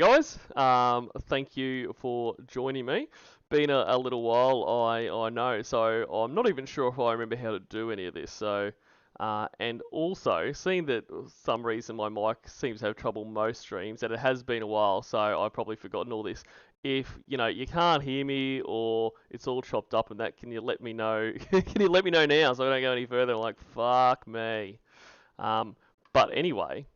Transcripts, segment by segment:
guys. Thank you for joining me. Been a little while, I know, so I'm not even sure if I remember how to do any of this. So, and also, seeing that for some reason my mic seems to have trouble most streams, and it has been a while, so I've probably forgotten all this. If you can't hear me or it's all chopped up and that, can you let me know? Can you let me know now so I don't go any further? I'm like, fuck me. Um, but anyway.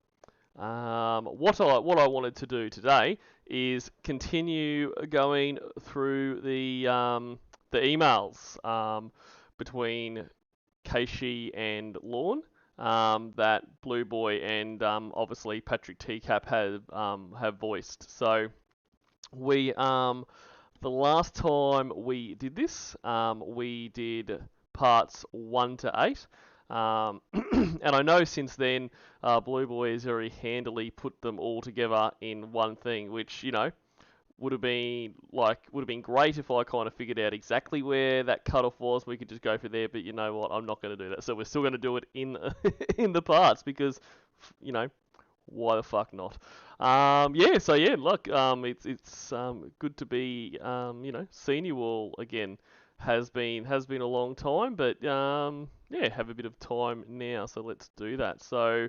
What I wanted to do today is continue going through the emails between Keishi and Lorne that Blue Boy and obviously Patrick TCAP have voiced. So we the last time we did this, we did parts 1 to 8. And I know since then, Blue Boy has very handily put them all together in one thing, which, would have been great if I kind of figured out exactly where that cutoff was. We could just go for there, but you know what? I'm not going to do that. So we're still going to do it in in the parts because, you know, why the fuck not? So yeah, look, it's good to be seeing you all again. Has been a long time, but yeah, have a bit of time now, so let's do that. So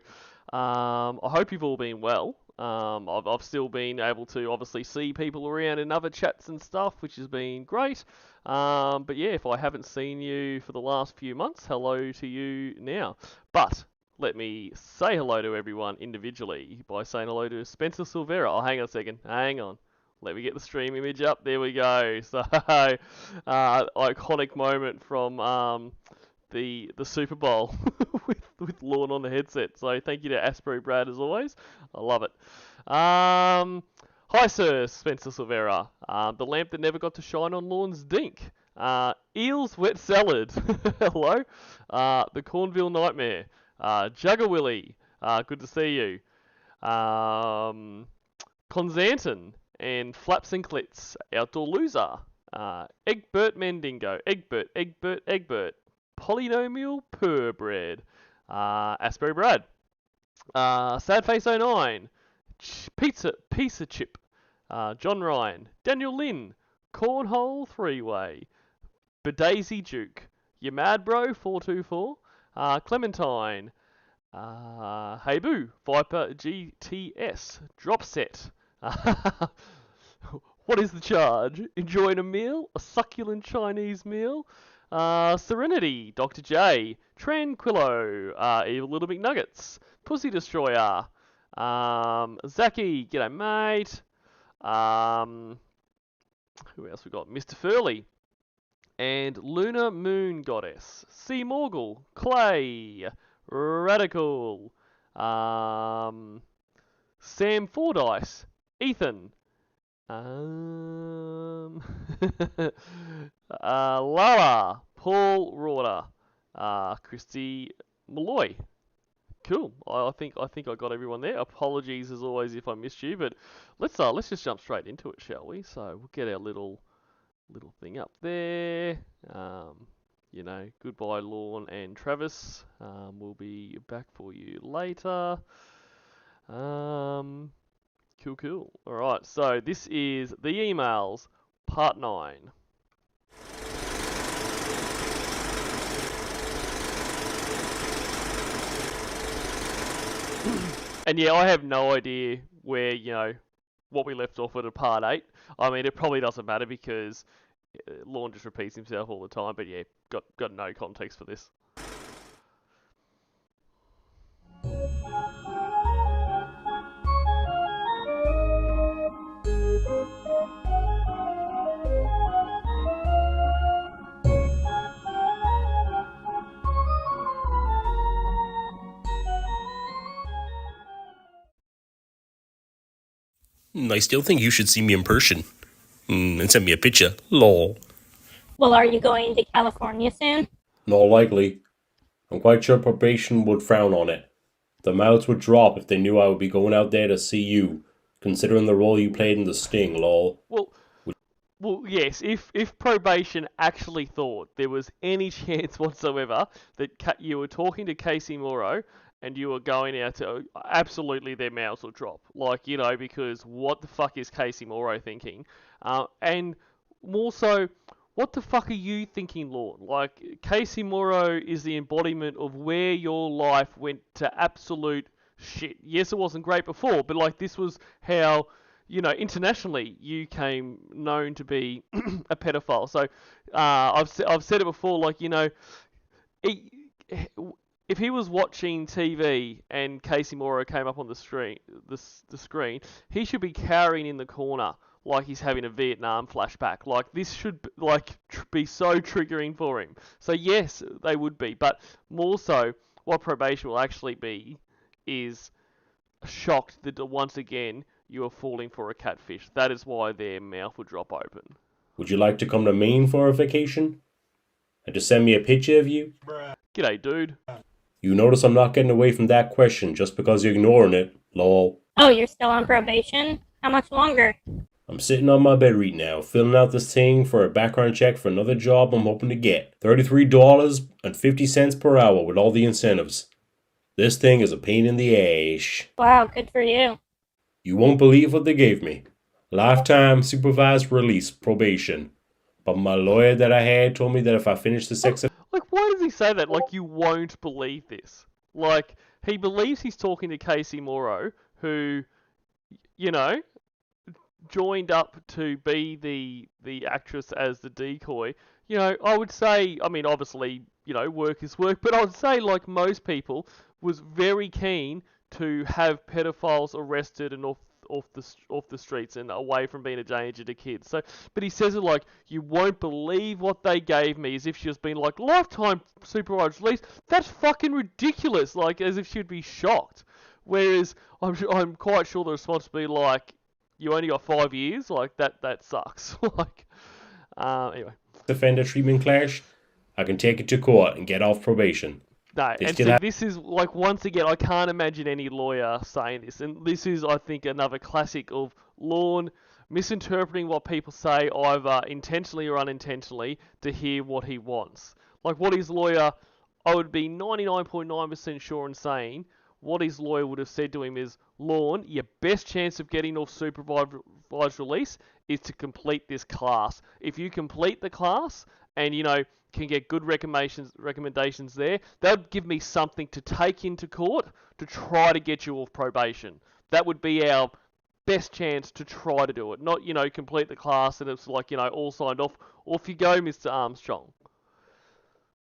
I hope you've all been well. I've still been able to obviously see people around in other chats and stuff, which has been great. But yeah, if I haven't seen you for the last few months, hello to you now. But let me say hello to everyone individually by saying hello to Spencer Silvera. Oh, hang on a second. Hang on. Let me get the stream image up. There we go. So, iconic moment from the Super Bowl with Lorne on the headset. So thank you to AsburyBrad as always. I love it. Hi, sir, Spencer Silvera. The lamp that never got to shine on Lorne's dink. Eels wet salad. Hello. The Cornville Nightmare. Jugger Willie. Good to see you. Consanton and Flaps and Clits. Outdoor Loser. Egbert Mendingo. Egbert. Polynomial Purebred. AsburyBrad. Sadface09. Pizza Chip. John Ryan. Daniel Lynn. Cornhole 3-Way. Bedaisy Duke. Your Mad Bro 424. Clementine. Hey Boo. Viper GTS. Drop set. What is the charge? Enjoying a meal? A succulent Chinese meal? Serenity, Dr. J, Tranquillo, Evil Little McNuggets, Pussy Destroyer, Zaki, g'day mate, who else we got? Mr. Furley, and Lunar Moon Goddess, C. Morgul, Clay, Radical, Sam Fordyce, Ethan, Lala, Paul Rorter, Christy Malloy. Cool. I think I got everyone there. Apologies as always if I missed you, but let's just jump straight into it, shall we? So we'll get our little thing up there. Goodbye Lorne and Travis. We'll be back for you later. Cool. Alright, so this is the emails, part 9. And yeah, I have no idea where, what we left off at a part 8. I mean, it probably doesn't matter because Lorne just repeats himself all the time, but yeah, got no context for this. I still think you should see me in person. And send me a picture. Lol. Well, are you going to California soon? Not likely. I'm quite sure probation would frown on it. The mouths would drop if they knew I would be going out there to see you, considering the role you played in The Sting, lol. Well, yes, if probation actually thought there was any chance whatsoever that you were talking to Casey Morrow and you are going out to, absolutely their mouths will drop. Like, because what the fuck is Casey Morrow thinking? And more so, what the fuck are you thinking, Lord? Like, Casey Morrow is the embodiment of where your life went to absolute shit. Yes, it wasn't great before, but like this was how, internationally you came known to be a pedophile. So I've said it before, like, he, if he was watching TV and Casey Morrow came up on the screen, the screen, he should be cowering in the corner like he's having a Vietnam flashback. Like, this should be so triggering for him. So yes, they would be, but more so, what probation will actually be is shocked that once again you are falling for a catfish. That is why their mouth would drop open. Would you like to come to Maine for a vacation? And just send me a picture of you? G'day, dude. You notice I'm not getting away from that question just because you're ignoring it, lol. Oh, you're still on probation? How much longer? I'm sitting on my bed right now, filling out this thing for a background check for another job I'm hoping to get. $33.50 per hour with all the incentives. This thing is a pain in the ass. Wow, good for you. You won't believe what they gave me. Lifetime supervised release probation. But my lawyer that I had told me that if I finished the sex... Like, why does he say that? Like, you won't believe this. Like, he believes he's talking to Casey Morrow, who, joined up to be the actress as the decoy. I would say, I mean, obviously, work is work, but I would say, like most people, was very keen to have pedophiles arrested and off the streets and away from being a danger to kids. So, but he says it like, you won't believe what they gave me, as if she was being like, lifetime supervised release. That's fucking ridiculous. Like, as if she'd be shocked. Whereas I'm quite sure the response would be like, you only got 5 years. Like, that sucks. Like, anyway. Offender treatment clash, I can take it to court and get off probation. No, and so this is, like, once again, I can't imagine any lawyer saying this. And this is, I think, another classic of Lorne misinterpreting what people say, either intentionally or unintentionally, to hear what he wants. Like, what his lawyer, I would be 99.9% sure in saying, what his lawyer would have said to him is, Lorne, your best chance of getting off supervised release is to complete this class. If you complete the class and, can get good recommendations there, that would give me something to take into court to try to get you off probation. That would be our best chance to try to do it. Not, complete the class and it's like, all signed off. Off you go, Mr. Armstrong.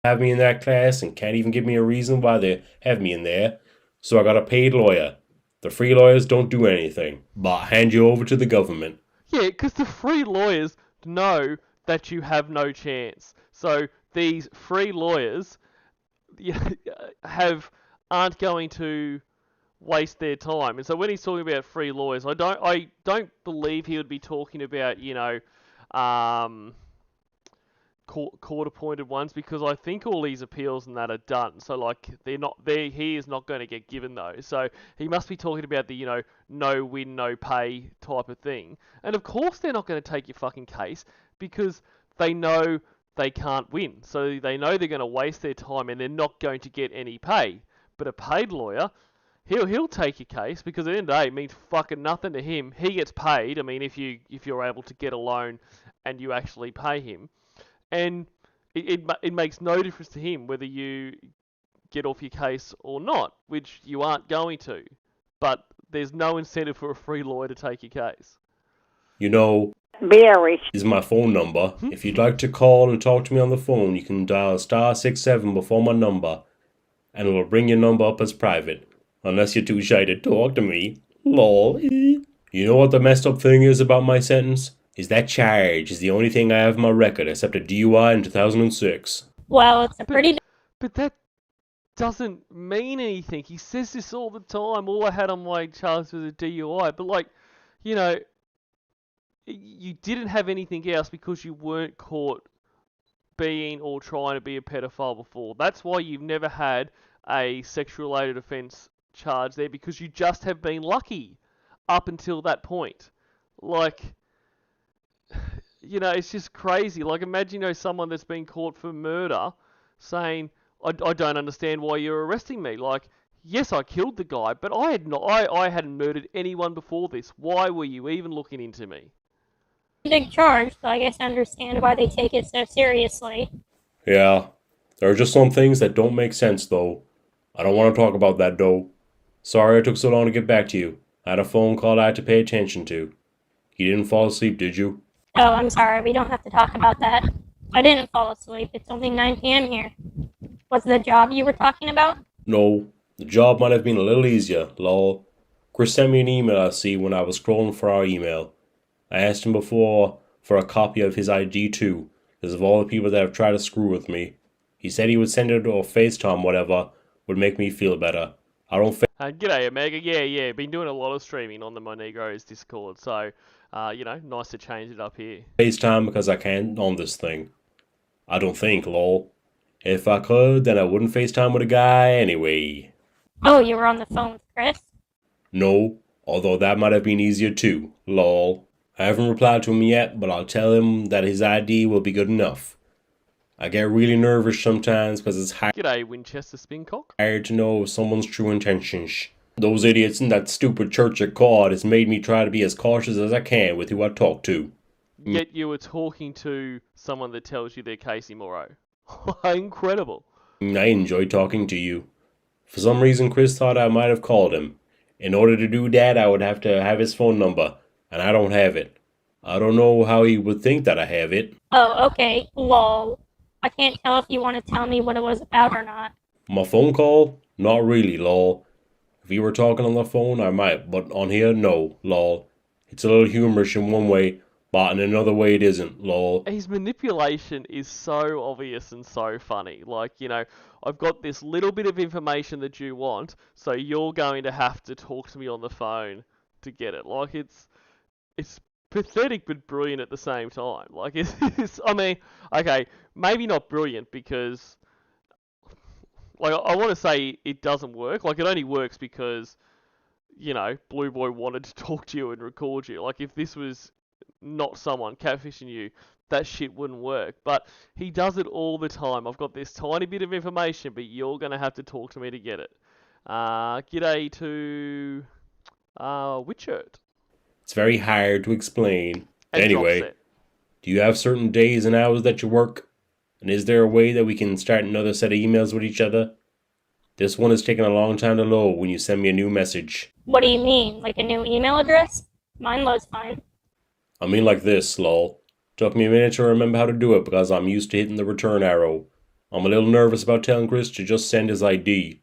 Have me in that class and can't even give me a reason why they have me in there. So I got a paid lawyer. The free lawyers don't do anything, but hand you over to the government. Yeah, because the free lawyers know that you have no chance. So these free lawyers aren't going to waste their time. And so when he's talking about free lawyers, I don't believe he would be talking about, court-appointed ones, because I think all these appeals and that are done. So like he is not going to get given those. So he must be talking about the no win no pay type of thing. And of course they're not going to take your fucking case because they know they can't win. So they know they're going to waste their time and they're not going to get any pay. But a paid lawyer, he'll take your case, because at the end of the day it means fucking nothing to him. He gets paid. I mean, if you're able to get a loan and you actually pay him. And it makes no difference to him whether you get off your case or not, which you aren't going to. But there's no incentive for a free lawyer to take your case. Barry is my phone number. If you'd like to call and talk to me on the phone, you can dial *67 before my number, and it will bring your number up as private, unless you're too shy to talk to me. Lol. You know what the messed up thing is about my sentence? Is that charge is the only thing I have on my record except a DUI in 2006. Well, it's a pretty... But that doesn't mean anything. He says this all the time. All I had on my charge was a DUI. But, like, you didn't have anything else because you weren't caught being or trying to be a pedophile before. That's why you've never had a sexual-related offence charge there, because you just have been lucky up until that point. Like... it's just crazy. Like, imagine, someone that's been caught for murder saying, I don't understand why you're arresting me. Like, yes, I killed the guy, but I had not. I hadn't murdered anyone before this. Why were you even looking into me? Big charge, so I guess I understand why they take it so seriously. Yeah, there are just some things that don't make sense, though. I don't want to talk about that, though. Sorry I took so long to get back to you. I had a phone call I had to pay attention to. You didn't fall asleep, did you? Oh, I'm sorry, we don't have to talk about that. I didn't fall asleep. It's only 9 p.m. here. What's the job you were talking about? No, the job might have been a little easier, lol. Chris sent me an email I see when I was scrolling for our email. I asked him before for a copy of his ID too, because of all the people that have tried to screw with me. He said he would send it or FaceTime whatever would make me feel better. I don't G'day, Omega. Yeah. Been doing a lot of streaming on the Monegros Discord, so, nice to change it up here. FaceTime because I can't on this thing. I don't think, lol. If I could, then I wouldn't FaceTime with a guy anyway. Oh, you were on the phone with Chris? No, although that might have been easier too, lol. I haven't replied to him yet, but I'll tell him that his ID will be good enough. I get really nervous sometimes because it's G'day, Winchester Spincock. hard to know someone's true intentions. Those idiots in that stupid church at COD has made me try to be as cautious as I can with who I talk to. Yet you were talking to someone that tells you they're Casey Morrow. Incredible. I enjoy talking to you. For some reason, Chris thought I might have called him. In order to do that, I would have to have his phone number, and I don't have it. I don't know how he would think that I have it. Oh, okay. Lol. I can't tell if you want to tell me what it was about or not. My phone call? Not really, lol. If you were talking on the phone, I might, but on here, no, lol. It's a little humorous in one way, but in another way it isn't, lol. His manipulation is so obvious and so funny. Like, I've got this little bit of information that you want, so you're going to have to talk to me on the phone to get it. Like, it's pathetic but brilliant at the same time. Like, okay, maybe not brilliant because, like, I want to say it doesn't work. Like, it only works because, Blu3boy wanted to talk to you and record you. Like, if this was not someone catfishing you, that shit wouldn't work. But he does it all the time. I've got this tiny bit of information, but you're going to have to talk to me to get it. G'day to Witchert. It's very hard to explain. And Anyway, Dropset. do you have certain days and hours that you work? And is there a way that we can start another set of emails with each other? This one is taking a long time to load when you send me a new message. What do you mean? Like a new email address? Mine loads fine. I mean like this, lol. Took me a minute to remember how to do it because I'm used to hitting the return arrow. I'm a little nervous about telling Chris to just send his ID.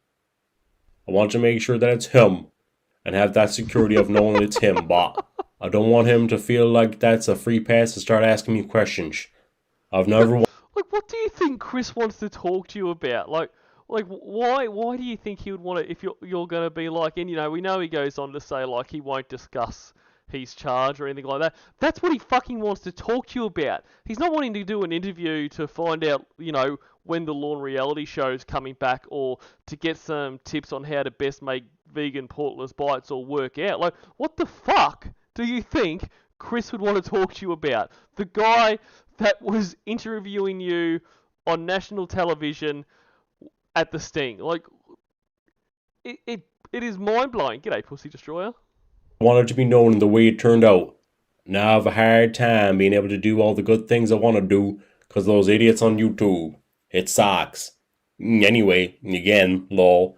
I want to make sure that it's him, and have that security of knowing it's him, but I don't want him to feel like that's a free pass to start asking me questions. I've never... Like, what do you think Chris wants to talk to you about? Like, why do you think he would want to, if you're going to be like, and we know he goes on to say, like, he won't discuss his charge or anything like that. That's what he fucking wants to talk to you about. He's not wanting to do an interview to find out, when the Lawn reality show is coming back, or to get some tips on how to best make vegan portless bites or work out. Like, what the fuck do you think Chris would want to talk to you about? The guy that was interviewing you on national television at the Sting. Like, it is mind-blowing. G'day, Pussy Destroyer. I want it to be known in the way it turned out. Now I have a hard time being able to do all the good things I want to do because those idiots on YouTube. It sucks. Anyway, again, lol.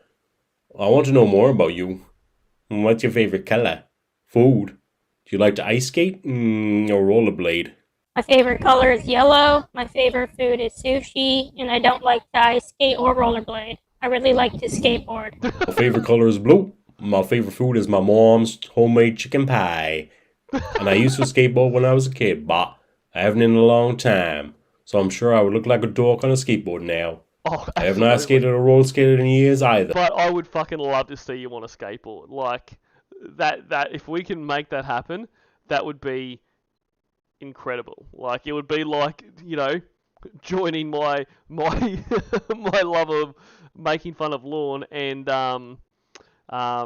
I want to know more about you. What's your favorite color? Food? Do you like to ice skate? Or rollerblade? My favorite color is yellow. My favorite food is sushi. And I don't like to ice skate or rollerblade. I really like to skateboard. My favorite color is blue. My favorite food is my mom's homemade chicken pie. And I used to skateboard when I was a kid, but I haven't in a long time. So I'm sure I would look like a dork on a skateboard now. Oh, I have not skated or roller skated in years either. But I would fucking love to see you on a skateboard. Like, that if we can make that happen, that would be incredible. Like, it would be like, joining my my love of making fun of Lawn and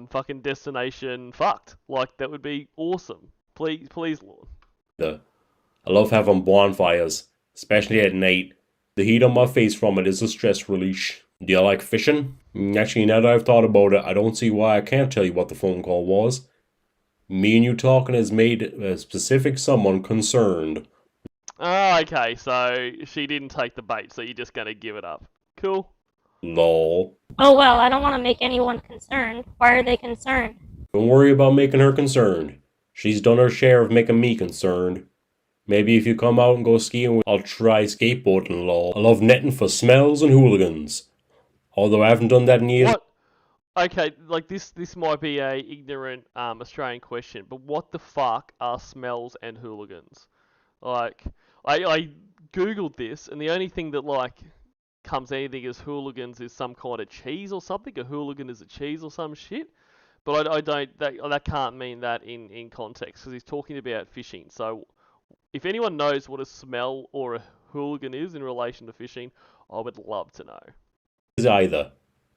fucking Destination Fucked. Like, that would be awesome. Please, Lawn. I love having bonfires, especially at night. The heat on my face from it is a stress release. Do you like fishing? Actually, now that I've thought about it, I don't see why I can't tell you what the phone call was. Me and you talking has made a specific someone concerned. Oh, okay, so she didn't take the bait, so you're just gonna give it up. Cool. Lol. Oh well, I don't want to make anyone concerned. Why are they concerned? Don't worry about making her concerned. She's done her share of making me concerned. Maybe if you come out and go skiing, I'll try skateboarding, lol. I love netting for smells and hooligans. Although I haven't done that in years. What? Okay, like this might be a ignorant Australian question, but what the fuck are smells and hooligans? Like, I googled this, and the only thing that like comes anything as hooligans is some kind of cheese or something. A hooligan is a cheese or some shit. But I don't that can't mean that in context because he's talking about fishing. So if anyone knows what a smell or a hooligan is in relation to fishing, I would love to know. Either.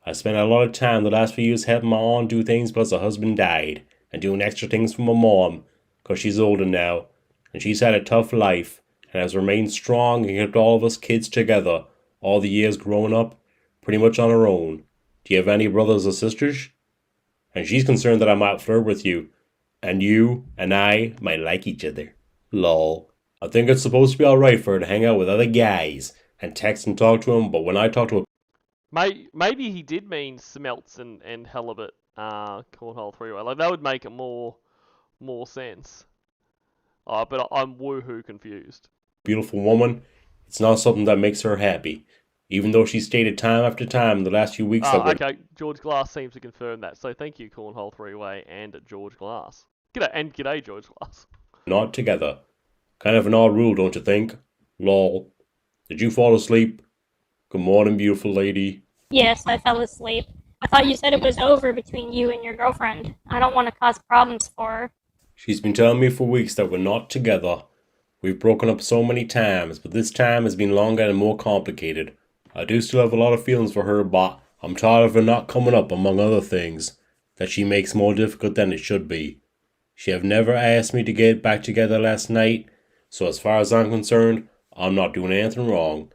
I spent a lot of time the last few years helping my aunt do things because her husband died, and doing extra things for my mom, because she's older now, and she's had a tough life, and has remained strong and kept all of us kids together, all the years growing up, pretty much on her own. Do you have any brothers or sisters? And she's concerned that I might flirt with you, and you and I might like each other. Lol. I think it's supposed to be alright for her to hang out with other guys, and text and talk to them, but when I talk to a Maybe he did mean smelts and halibut, cornhole three-way. Like that would make it more sense. But I'm woohoo confused. beautiful woman, it's not something that makes her happy. Even though she stated time after time in the last few weeks that we're Okay, George Glass seems to confirm that. So thank you, cornhole three-way and George Glass. G'day, George Glass. not together. Kind of an odd rule, don't you think? Lol. Did you fall asleep? Good morning, beautiful lady. Yes, I fell asleep. I thought you said it was over between you and your girlfriend. I don't want to cause problems for her. She's been telling me for weeks that we're not together. We've broken up so many times, but this time has been longer and more complicated. I do still have a lot of feelings for her, but I'm tired of her not coming up, among other things, that she makes more difficult than it should be. She have never asked me to get back together last night, so as far as I'm concerned, I'm not doing anything wrong.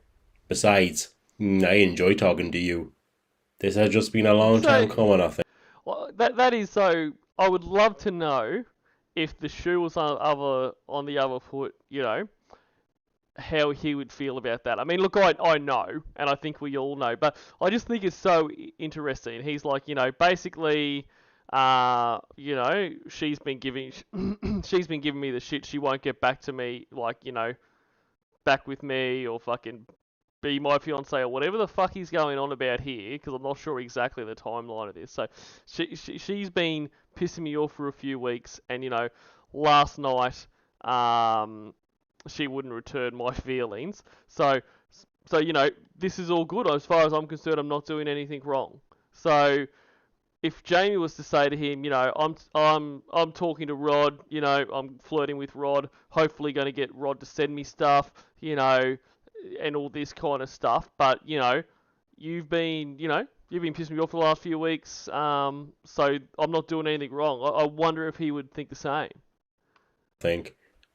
Besides, I enjoy talking to you. This has just been a long time coming, I think. Well, that is so. I would love to know if the shoe was on the other foot. You know how he would feel about that. I mean, look, I know, and I think we all know, but I just think it's so interesting. He's like, basically, she's been giving me the shit. She won't get back to me, like, back with me or fucking be my fiance or whatever the fuck he's going on about here, because I'm not sure exactly the timeline of this. So she's been pissing me off for a few weeks, and last night she wouldn't return my feelings. So this is all good as far as I'm concerned. I'm not doing anything wrong. So if Jamie was to say to him, I'm talking to Rod, I'm flirting with Rod, hopefully going to get Rod to send me stuff, and all this kind of stuff. But you've been pissing me off for the last few weeks. So I'm not doing anything wrong. I wonder if he would think the same.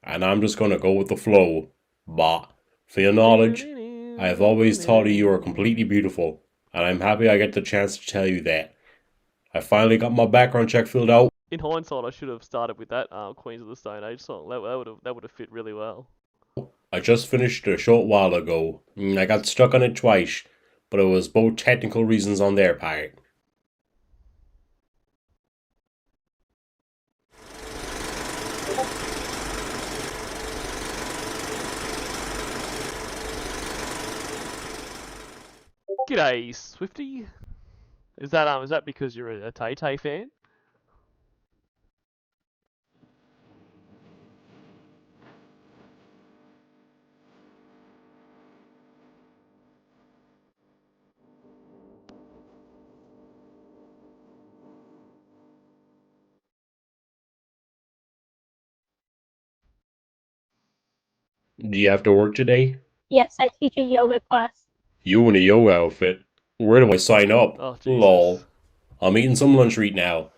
And I'm just gonna go with the flow. But for your knowledge, I have always thought you are completely beautiful, and I'm happy I get the chance to tell you that. I finally got my background check filled out. In hindsight, I should have started with that Queens of the Stone Age song. That would have fit really well. I just finished it a short while ago. I got stuck on it twice, but it was both technical reasons on their part. G'day, Swifty. Is that because you're a Tay-Tay fan? Do you have to work today? Yes, I teach a yoga class. You in a yoga outfit? Where do I sign up? Oh, Jesus. Lol. I'm eating some lunch right now.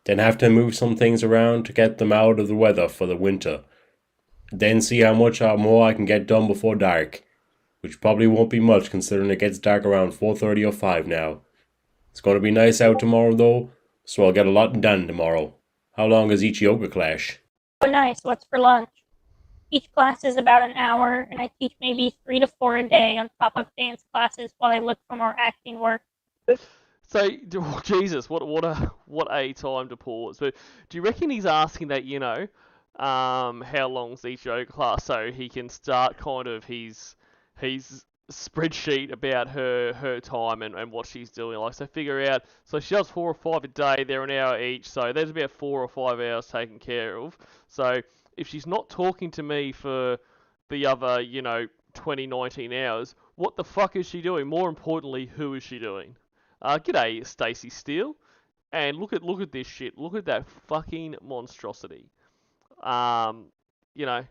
Then have to move some things around to get them out of the weather for the winter. Then see how much more I can get done before dark. which probably won't be much considering it gets dark around 4:30 or 5 now. It's going to be nice out tomorrow though, so I'll get a lot done tomorrow. How long is each yoga class? Oh, nice. What's for lunch? Each class is about an hour, and I teach maybe 3 to 4 a day on top of dance classes while I look for more acting work. So, Jesus, what a time to pause. But do you reckon he's asking that, how long's each yoga class, so he can start kind of his spreadsheet about her time and what she's doing. Like, so figure out, so she does 4 or 5 a day, they're an hour each, so there's about 4 or 5 hours taken care of. So if she's not talking to me for the other, 20, 19 hours, what the fuck is she doing? More importantly, who is she doing? G'day, Stacey Steele. And look at this shit. Look at that fucking monstrosity. You know,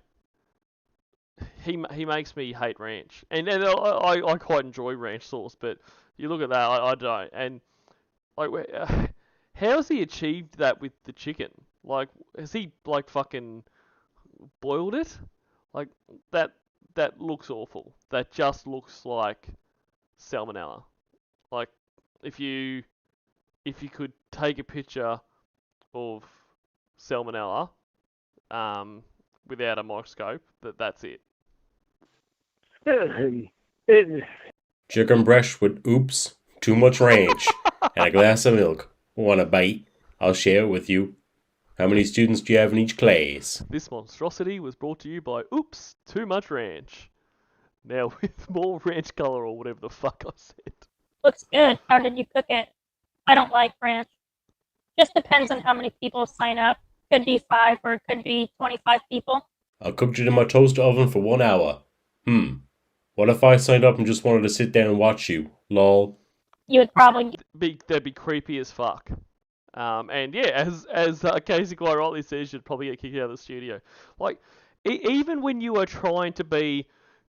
he makes me hate ranch, and I quite enjoy ranch sauce, but you look at that, I don't. And like, how has he achieved that with the chicken? Like, has he like fucking boiled it? Like that looks awful. That just looks like salmonella. Like if you could take a picture of salmonella without a microscope, that's it. Chicken breast with oops, too much ranch, and a glass of milk. Want a bite? I'll share it with you. How many students do you have in each class? This monstrosity was brought to you by Oops, Too Much Ranch. Now with more ranch colour or whatever the fuck I said. Looks good. How did you cook it? I don't like ranch. Just depends on how many people sign up. Could be 5 or it could be 25 people. I cooked it in my toaster oven for 1 hour. What if I signed up and just wanted to sit there and watch you? Lol. You would probably That'd be creepy as fuck. And yeah, as Casey quite rightly says, you'd probably get kicked out of the studio. Like, even when you are trying to be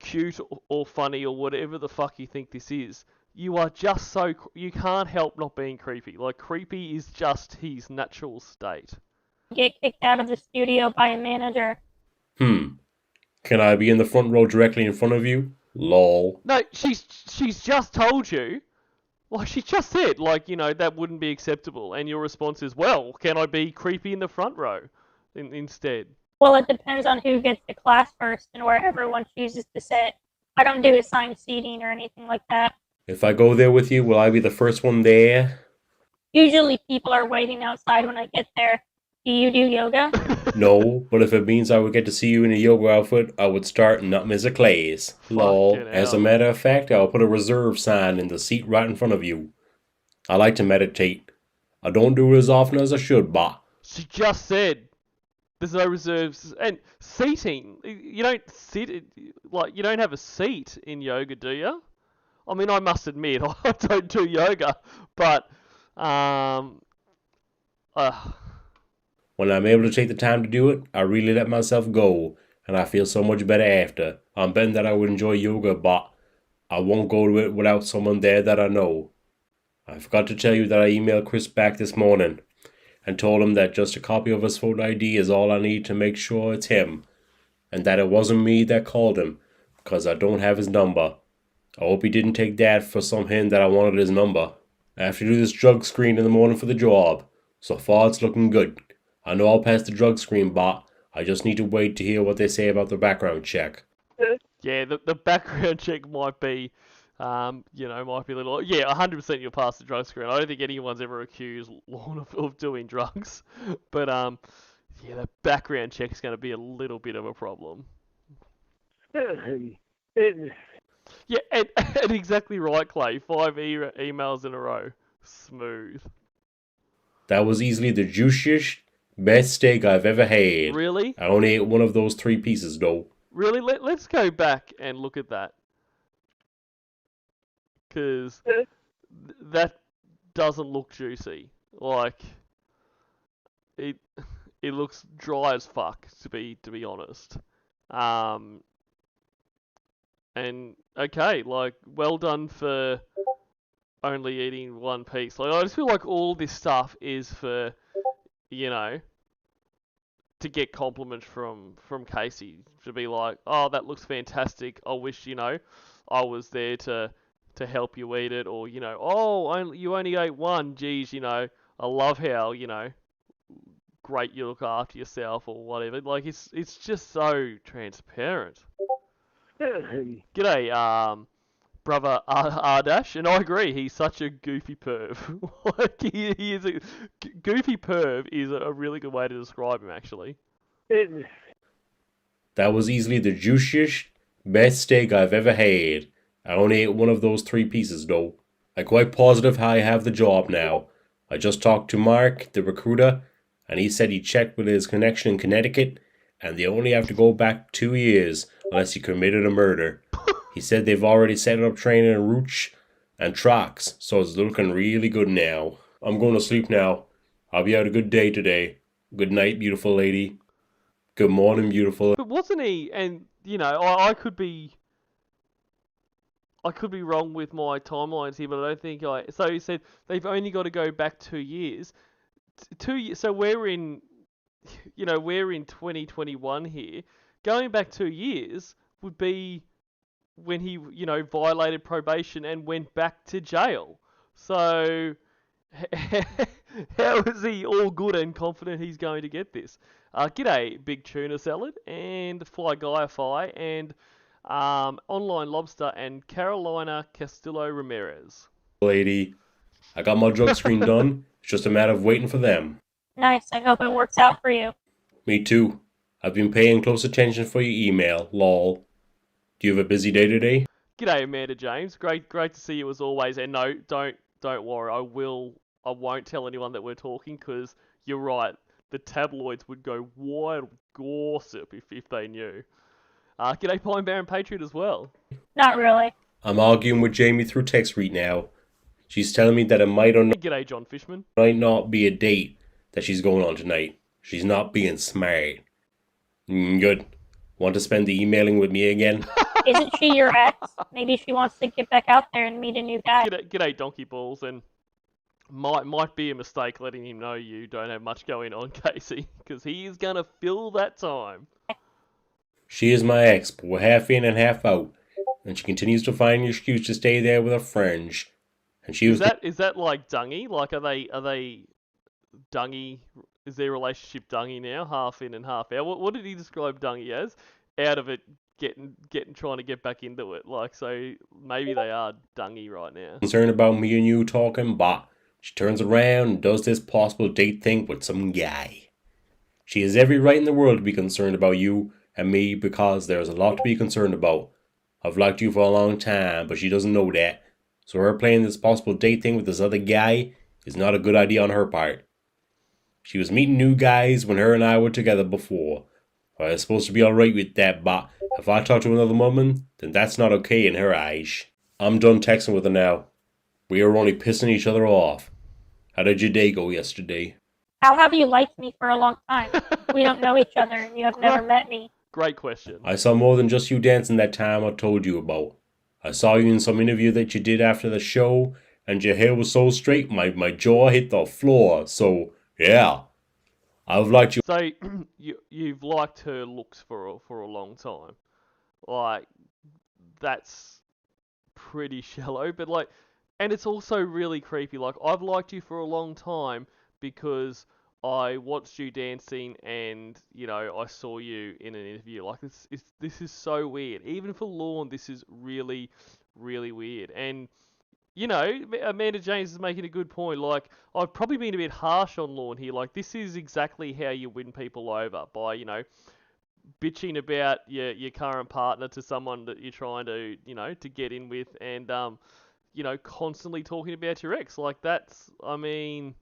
cute or funny or whatever the fuck you think this is, you are just so... You can't help not being creepy. Like, creepy is just his natural state. get kicked out of the studio by a manager. Can I be in the front row directly in front of you? Lol. No, she's just told you. Like, she just said, like, that wouldn't be acceptable. And your response is, well, can I be creepy in the front row instead? Well, it depends on who gets to class first and where everyone chooses to sit. I don't do assigned seating or anything like that. If I go there with you, will I be the first one there? Usually people are waiting outside when I get there. Do you do yoga? No, but if it means I would get to see you in a yoga outfit, I would start and not miss a class. Lol. Fucking As a hell. matter of fact, I'll put a reserve sign in the seat right in front of you. I like to meditate. I don't do it as often as I should, but She just said there's no reserves. And seating, you don't sit, like, you don't have a seat in yoga, do you? I mean, I must admit, I don't do yoga, but, when I'm able to take the time to do it, I really let myself go, and I feel so much better after. I'm betting that I would enjoy yoga, but I won't go to it without someone there that I know. I forgot to tell you that I emailed Chris back this morning and told him that just a copy of his photo ID is all I need to make sure it's him, and that it wasn't me that called him, because I don't have his number. I hope he didn't take that for some hint that I wanted his number. I have to do this drug screen in the morning for the job. So far it's looking good. I know I'll pass the drug screen, but I just need to wait to hear what they say about the background check. yeah, the background check might be, might be a little, 100% you'll pass the drug screen. I don't think anyone's ever accused Lorne of doing drugs, but, the background check's going to be a little bit of a problem. Yeah, and exactly right, Clay. 5 emails in a row. Smooth. That was easily the juiciest, best steak I've ever had. Really? I only ate one of those 3 pieces though. Really? Let's go back and look at that. Because that doesn't look juicy. Like, it looks dry as fuck, to be honest. And okay, like, well done for only eating 1 piece. Like, I just feel like all this stuff is for, to get compliments from Casey. To be like, oh, that looks fantastic. I wish, I was there to help you eat it, or oh, you only ate one. Geez, I love how great you look after yourself or whatever. Like it's just so transparent. G'day, brother Ardash, and I agree. He's such a goofy perv. Like he is a goofy perv is a really good way to describe him, actually. That was easily the juiciest, best steak I've ever had. I only ate one of those 3 pieces though. I'm quite positive how I have the job now. I just talked to Mark, the recruiter, and he said he checked with his connection in Connecticut, and they only have to go back 2 years unless you committed a murder. He said they've already set up training in Rooch and Trox, so it's looking really good now. I'm going to sleep now. Hope you had a good day today. Good night, beautiful lady. Good morning, beautiful. But wasn't he? And I could be wrong with my timelines here, but I don't think I. So he said they've only got to go back 2 years. 2 years. So we're in 2021 here. Going back 2 years would be when he, violated probation and went back to jail. So how is he all good and confident he's going to get this? G'day, Big Tuna Salad and Fly Guy and Online Lobster and Carolina Castillo Ramirez. Lady, I got my drug screen done. It's just a matter of waiting for them. Nice. I hope it works out for you. Me too. I've been paying close attention for your email, lol. Do you have a busy day today? G'day, Amanda James. Great to see you as always. And no, don't worry. I won't tell anyone that we're talking because you're right. The tabloids would go wild gossip if they knew. G'day, Pine Baron Patriot as well. Not really. I'm arguing with Jamie through text right now. She's telling me that it might or G'day, John Fishman. might not be a date that she's going on tonight. She's not being smart. Good. Want to spend the emailing with me again? Isn't she your ex? Maybe she wants to get back out there and meet a new guy. G'day, Donkey Balls, and might be a mistake letting him know you don't have much going on, Casey, because he is gonna fill that time. She is my ex, but we're half in and half out, and she continues to find an excuse to stay there with her friends. And she was Is that like dungy? Like are they dungy? Is their relationship dungy now? Half in and half out. What did he describe dungy as? Out of it, getting trying to get back into it. Like so, maybe they are dungy right now. concerned about me and you talking, but she turns around and does this possible date thing with some guy. She has every right in the world to be concerned about you and me because there's a lot to be concerned about. I've liked you for a long time, but she doesn't know that. So her playing this possible date thing with this other guy is not a good idea on her part. She was meeting new guys when her and I were together before. I was supposed to be alright with that, but if I talk to another woman, then that's not okay in her eyes. I'm done texting with her now. We are only pissing each other off. How did your day go yesterday? How have you liked me for a long time? We don't know each other and you have never met me. Great question. I saw more than just you dancing that time I told you about. I saw you in some interview that you did after the show, and your hair was so straight my jaw hit the floor, so yeah. I've liked you. So you've liked her looks for a long time. Like that's pretty shallow, but like, and it's also really creepy. Like I've liked you for a long time because I watched you dancing and I saw you in an interview. Like this is so weird. Even for Lorne, this is really really weird. And Amanda James is making a good point. Like, I've probably been a bit harsh on Lorne here. Like, this is exactly how you win people over by, bitching about your current partner to someone that you're trying to, to get in with, and constantly talking about your ex. Like, that's, I mean,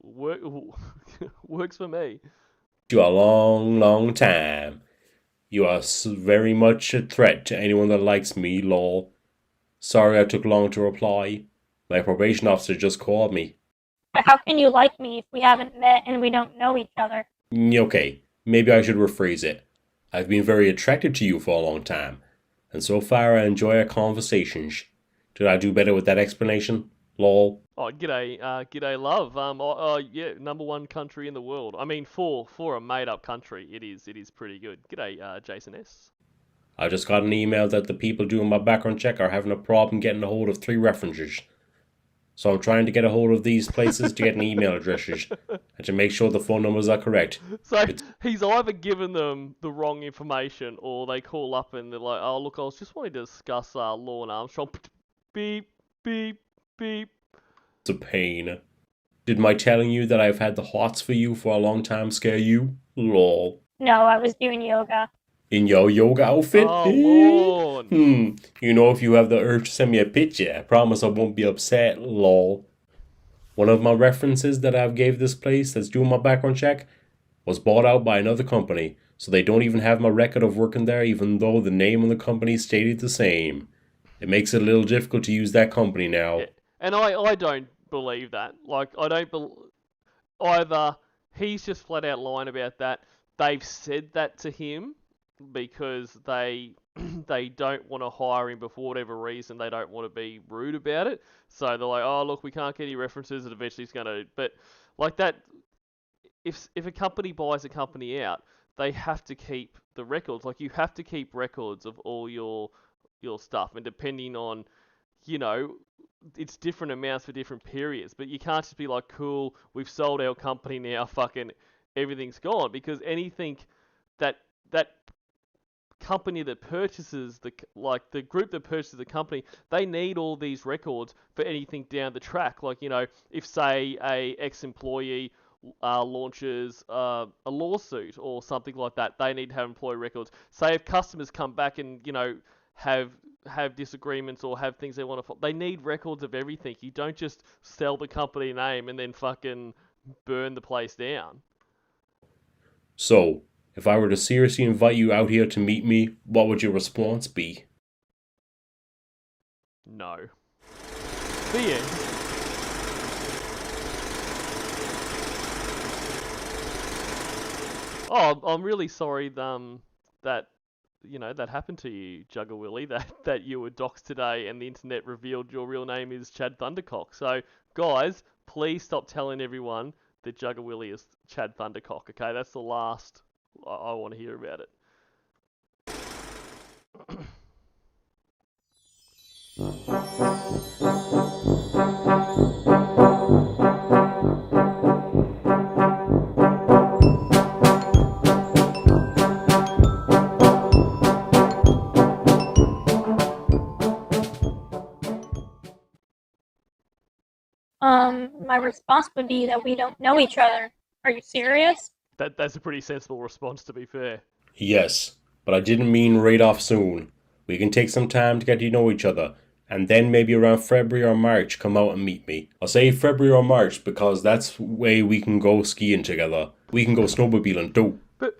works for me. You a long time. You are very much a threat to anyone that likes me, lol. Sorry I took long to reply. My probation officer just called me. But how can you like me if we haven't met and we don't know each other? Okay, maybe I should rephrase it. I've been very attracted to you for a long time, and so far I enjoy our conversations. Did I do better with that explanation? Lol. Oh, g'day, love. Yeah, #1 country in the world. I mean, for a made-up country, it is pretty good. G'day, Jason S. I just got an email that the people doing my background check are having a problem getting a hold of 3 references. So I'm trying to get a hold of these places to get an email addresses and to make sure the phone numbers are correct. So he's either given them the wrong information, or they call up and they're like, "Oh, look, I was just wanting to discuss Lorne Armstrong." Beep, beep, beep. It's a pain. Did my telling you that I've had the hots for you for a long time scare you? Lol. No, I was doing yoga. In your yoga outfit? Oh, Lorne. You know, if you have the urge to send me a picture, I promise I won't be upset, lol. One of my references that I've gave this place that's doing my background check was bought out by another company, so they don't even have my record of working there, even though the name of the company stated the same. It makes it a little difficult to use that company now. Yeah. And I don't believe that. Like, I don't either he's just flat out lying about that. They've said that to him because they don't want to hire him, but for whatever reason they don't want to be rude about it. So they're like, "Oh, look, we can't get any references," and eventually it's going to. But like that, if a company buys a company out, they have to keep the records. Like, you have to keep records of all your stuff, and depending on, you know, it's different amounts for different periods. But you can't just be like, "Cool, we've sold our company now, fucking everything's gone," because anything that company that purchases the group that purchases the company, they need all these records for anything down the track. Like, you know, if say a ex-employee launches a lawsuit or something like that, they need to have employee records. Say if customers come back and, you know, have disagreements or have things they want to, they need records of everything. You don't just sell the company name and then fucking burn the place down. So, if I were to seriously invite you out here to meet me, what would your response be? No. The end. Oh, I'm really sorry that, you know, that happened to you, Jugger Willy, that you were doxxed today and the internet revealed your real name is Chad Thundercock. So, guys, please stop telling everyone that Jugger Willy is Chad Thundercock, okay? That's the last I want to hear about it. My response would be that we don't know each other. Are you serious? That's a pretty sensible response, to be fair. Yes, but I didn't mean right off soon. We can take some time to get to know each other, and then maybe around February or March come out and meet me. I'll say February or March because that's the way we can go skiing together. We can go snowmobiling too. But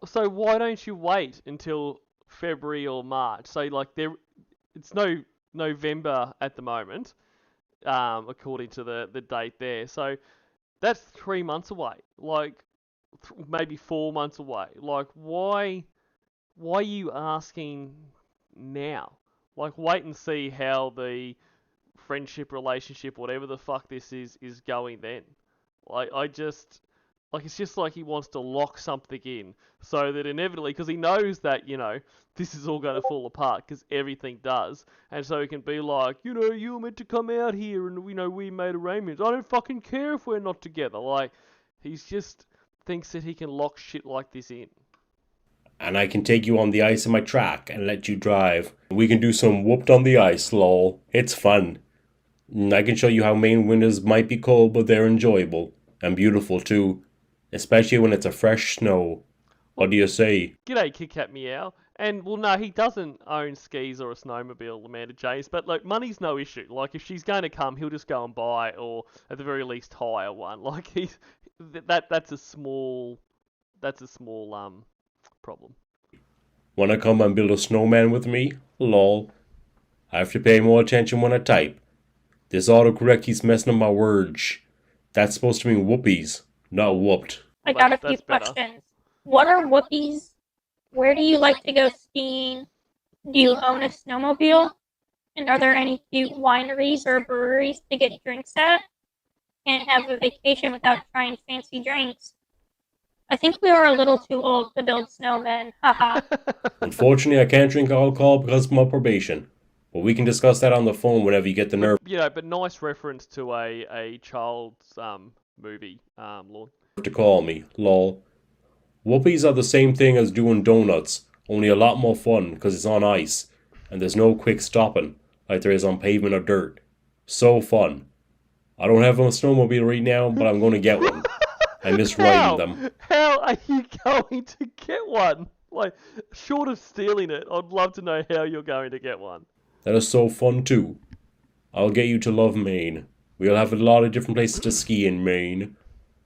so why don't you wait until February or March? So like it's no November at the moment, according to the date there. So that's 3 months away. Like maybe 4 months away. Like why are you asking now? Like wait and see how the friendship, relationship, whatever the fuck this is going then. Like it's just like he wants to lock something in so that inevitably, because he knows that, you know, this is all going to fall apart because everything does. And so he can be like, you know, you were meant to come out here and, you know, we made arrangements. I don't fucking care if we're not together. Like, he's just thinks that he can lock shit like this in. And I can take you on the ice in my track and let you drive. We can do some whooped on the ice, lol. It's fun. And I can show you how Maine winters might be cold, but they're enjoyable. And beautiful too. Especially when it's a fresh snow. What do you say? G'day, Kit Kat Meow. And, well, no, he doesn't own skis or a snowmobile, Amanda James, but, like, money's no issue. Like, if she's going to come, he'll just go and buy, or at the very least hire one. Like, that's a small problem. Wanna come and build a snowman with me? Lol. I have to pay more attention when I type. This autocorrect keeps messing up my words. That's supposed to mean whoopies, not whooped. I got a few That's better. questions. What are whoopies? Where do you like to go skiing? Do you own a snowmobile? And are there any cute wineries or breweries to get drinks at? Can't have a vacation without trying fancy drinks. I think we are a little too old to build snowmen. Haha. Unfortunately, I can't drink alcohol because of my probation. But we can discuss that on the phone whenever you get the nerve But nice reference to a child's movie, Lord. to call me, lol. Whoopies are the same thing as doing donuts, only a lot more fun because it's on ice, and there's no quick stopping like there is on pavement or dirt. So fun. I don't have a snowmobile right now, but I'm going to get one. I miss riding them. How are you going to get one? Like, short of stealing it, I'd love to know how you're going to get one. That is so fun too. I'll get you to love Maine. We'll have a lot of different places to ski in Maine.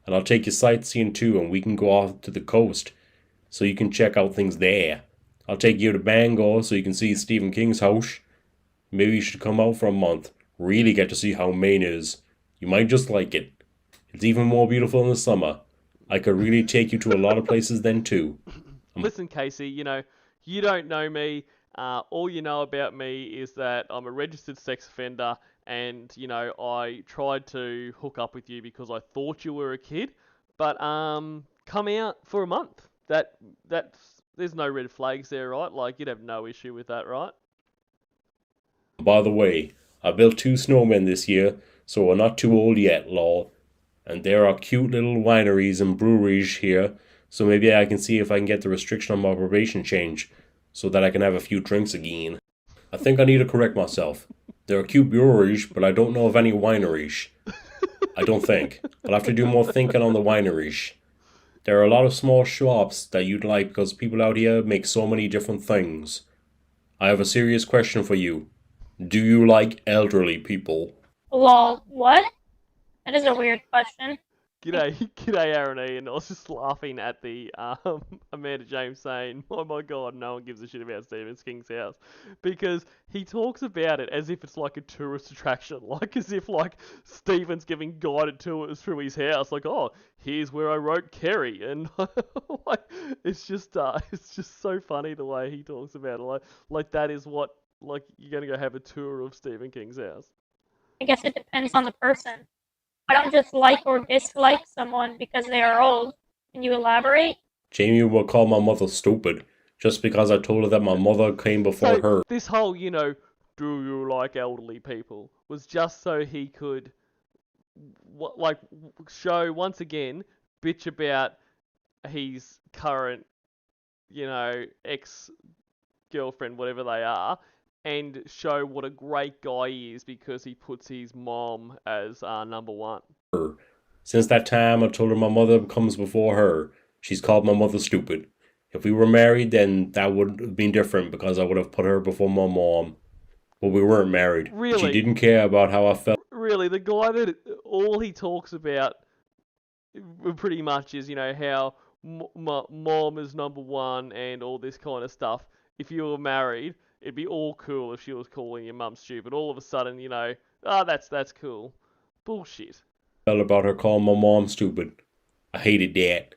And I'll take you sightseeing too, and we can go off to the coast so you can check out things there. I'll take you to Bangor so you can see Stephen King's house. Maybe you should come out for a month. Really get to see how Maine is. You might just like it. It's even more beautiful in the summer. I could really take you to a lot of places then too. Listen, Casey, you don't know me. All you know about me is that I'm a registered sex offender, and I tried to hook up with you because I thought you were a kid. But come out for a month. There's no red flags there, right? Like, you'd have no issue with that, right? By the way, I built 2 snowmen this year, so we're not too old yet, lol. And there are cute little wineries and breweries here, so maybe I can see if I can get the restriction on my probation changed, so that I can have a few drinks again. I think I need to correct myself. There are cute breweries, but I don't know of any wineries. I don't think. I'll have to do more thinking on the wineries. There are a lot of small shops that you'd like because people out here make so many different things. I have a serious question for you. Do you like elderly people? Lol, what? That is a weird question. G'day, Aaron Ian. I was just laughing at the Amanda James saying, "Oh my God, no one gives a shit about Stephen King's house," because he talks about it as if it's like a tourist attraction, like as if like Stephen's giving guided tours through his house, like, "Oh, here's where I wrote Kerry," and like it's just so funny the way he talks about it, like that is what like you're gonna go have a tour of Stephen King's house. I guess it depends on the person. I don't just like or dislike someone because they are old. Can you elaborate? Jamie will call my mother stupid just because I told her that my mother came before her. This whole, do you like elderly people, was just so he could, show once again, bitch about his current, ex-girlfriend, whatever they are, and show what a great guy he is because he puts his mom as number one. Since that time, I told her my mother comes before her. She's called my mother stupid. If we were married, then that would have been different because I would have put her before my mom. But we weren't married. Really? She didn't care about how I felt. Really, the guy that all he talks about pretty much is, how mom is number one and all this kind of stuff. If you were married, it'd be all cool if she was calling your mum stupid. All of a sudden, that's cool. Bullshit. About her calling my mom stupid. I hated that.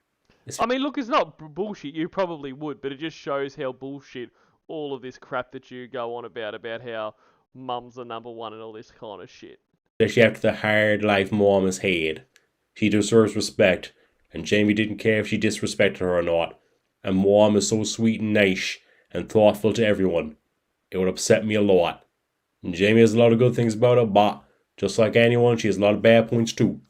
I mean, look, it's not bullshit. You probably would, but it just shows how bullshit all of this crap that you go on about how mum's the number one and all this kind of shit. Especially after the hard life mom has had. She deserves respect, and Jamie didn't care if she disrespected her or not. And mom is so sweet and nice and thoughtful to everyone. It would upset me a lot. And Jamie has a lot of good things about her, but just like anyone, she has a lot of bad points too.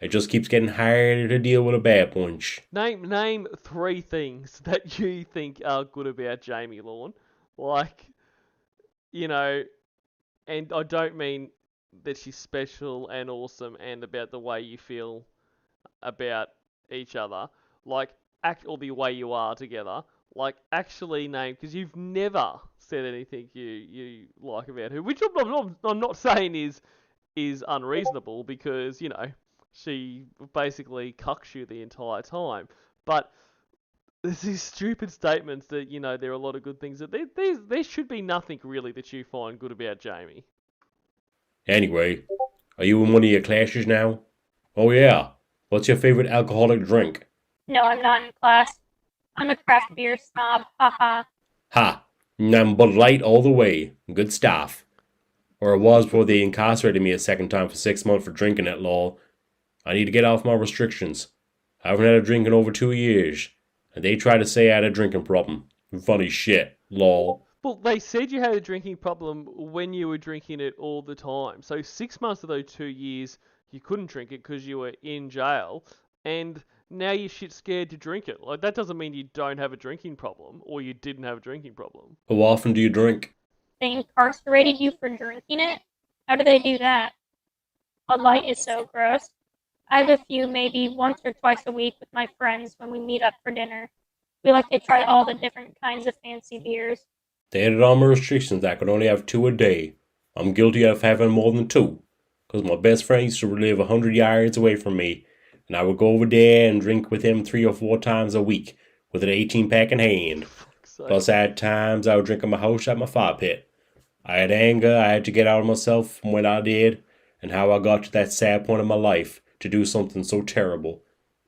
It just keeps getting harder to deal with a bad points. Name 3 things that you think are good about Jamie Lawn. Like, and I don't mean that she's special and awesome and about the way you feel about each other. Like, or the way you are together. Like, actually name, because you've never said anything you like about her, which I'm not saying is unreasonable because, she basically cucks you the entire time. But there's these stupid statements that, there are a lot of good things. That there should be nothing really that you find good about Jamie. Anyway, are you in one of your classes now? Oh yeah. What's your favorite alcoholic drink? No, I'm not in class. I'm a craft beer snob. Haha. Ha! I'm Bud Light all the way. Good stuff. Or it was before they incarcerated me a second time for 6 months for drinking it, lol. I need to get off my restrictions. I haven't had a drink in over 2 years, and they try to say I had a drinking problem. Funny shit, lol. Well, they said you had a drinking problem when you were drinking it all the time. So 6 months of those 2 years, you couldn't drink it because you were in jail, and now you're shit scared to drink it. Like, that doesn't mean you don't have a drinking problem, or you didn't have a drinking problem. How often do you drink? They incarcerated you for drinking it? How do they do that? Bud Light is so gross. I have a few maybe once or twice a week with my friends when we meet up for dinner. We like to try all the different kinds of fancy beers. They added on my restrictions that I could only have 2 a day. I'm guilty of having more than 2, because my best friend used to live 100 yards away from me, and I would go over there and drink with him 3 or 4 times a week, with an 18-pack in hand. Plus, at times, I would drink in my house at my fire pit. I had anger I had to get out of myself from what I did, and how I got to that sad point in my life to do something so terrible.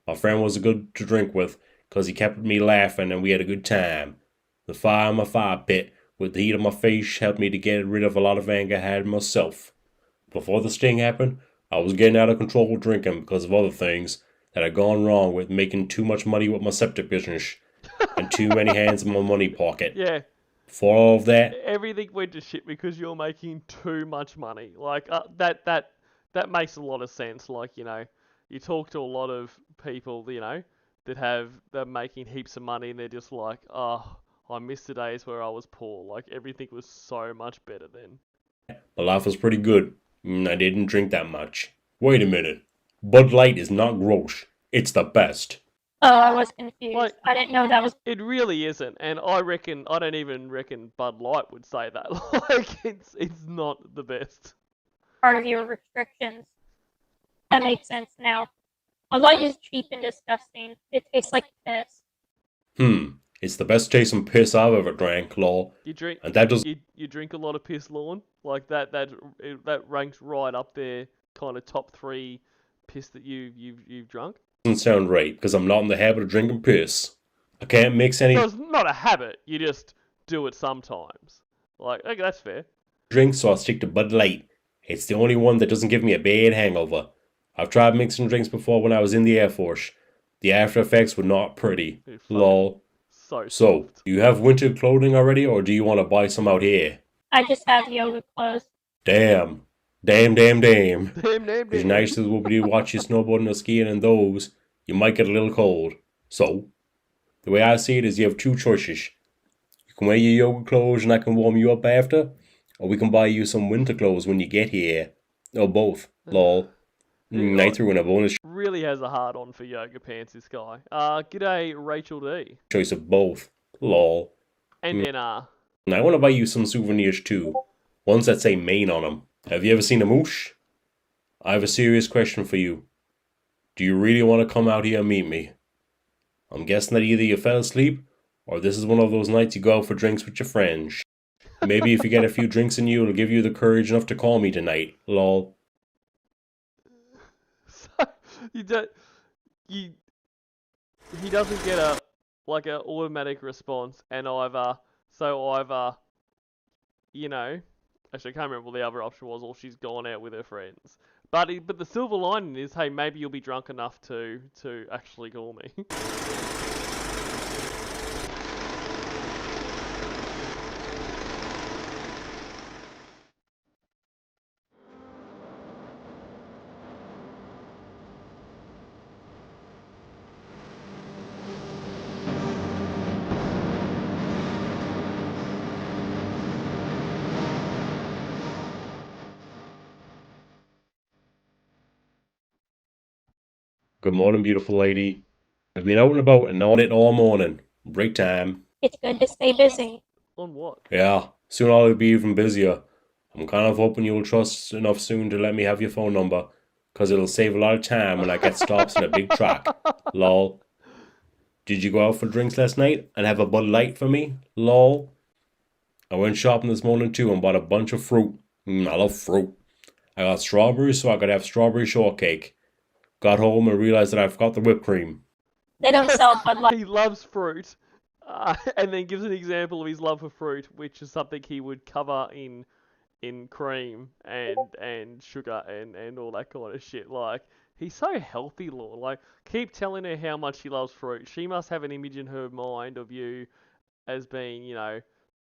My friend was good to drink with, because he kept me laughing and we had a good time. The fire in my fire pit, with the heat on my face, helped me to get rid of a lot of anger I had in myself. Before the sting happened, I was getting out of control with drinking because of other things that had gone wrong with making too much money with my septic business, and too many hands in my money pocket. Yeah. For all of that, Everything went to shit because you're making too much money. Like, that makes a lot of sense. Like, you talk to a lot of people, they're making heaps of money and they're just like, oh, I miss the days where I was poor. Like, everything was so much better then. my life was pretty good. I didn't drink that much. Wait a minute. Bud Light is not gross. It's the best. Oh, I was confused. Like, I didn't know that was It really isn't, and I don't even reckon Bud Light would say that. Like, it's not the best. part of your restrictions. That makes sense now. Bud Light is cheap and disgusting. It tastes like piss. It's the best tasting piss I've ever drank, lol. You drink, And that doesn't you drink a lot of piss, Lawn. Like that ranks right up there, kind of top 3 piss that you've drunk. sound right, because I'm not in the habit of drinking piss. I can't mix any So it's not a habit. You just do it sometimes. Like, okay, that's fair. drinks, so I'll stick to Bud Light. It's the only one that doesn't give me a bad hangover. I've tried mixing drinks before when I was in the Air Force. The after effects were not pretty. Dude, fucking Lol. So So, soft. do you have winter clothing already, or do you want to buy some out here? I just have yoga clothes. Damn. Damn. Damn. As nice as it will be to watch you snowboarding or skiing in those, you might get a little cold. So, the way I see it is you have 2 choices. You can wear your yoga clothes and I can warm you up after, or we can buy you some winter clothes when you get here. Or both. Lol. I threw in a bonus Really has a hard on for yoga pants, this guy. G'day, Rachel D. choice of both. Lol. And then, And I want to buy you some souvenirs too. Ones that say Maine on them. Have you ever seen a moosh? I have a serious question for you. Do you really want to come out here and meet me? I'm guessing that either you fell asleep, or this is one of those nights you go out for drinks with your friends. Maybe if you get a few drinks in you, it'll give you the courage enough to call me tonight. Lol. he doesn't get a automatic response, and either actually I can't remember what the other option was, or she's gone out with her friends. But the silver lining is, hey, maybe you'll be drunk enough to actually call me. Good morning, beautiful lady. I've been out and about and on it all morning. Break time. It's good to stay busy. On what? Yeah, soon I'll be even busier. I'm kind of hoping you'll trust enough soon to let me have your phone number, 'cause it'll save a lot of time when I get stops in a big truck. Lol. Did you go out for drinks last night and have a Bud Light for me? Lol. I went shopping this morning too and bought a bunch of fruit. I love fruit. I got strawberries so I could have strawberry shortcake. Got home and realized that I forgot the whipped cream. They don't sell Bud Light. He loves fruit, and then gives an example of his love for fruit, which is something he would cover in in cream and sugar and all that kind of shit. Like, he's so healthy, Lord. Like, keep telling her how much he loves fruit. She must have an image in her mind of you as being,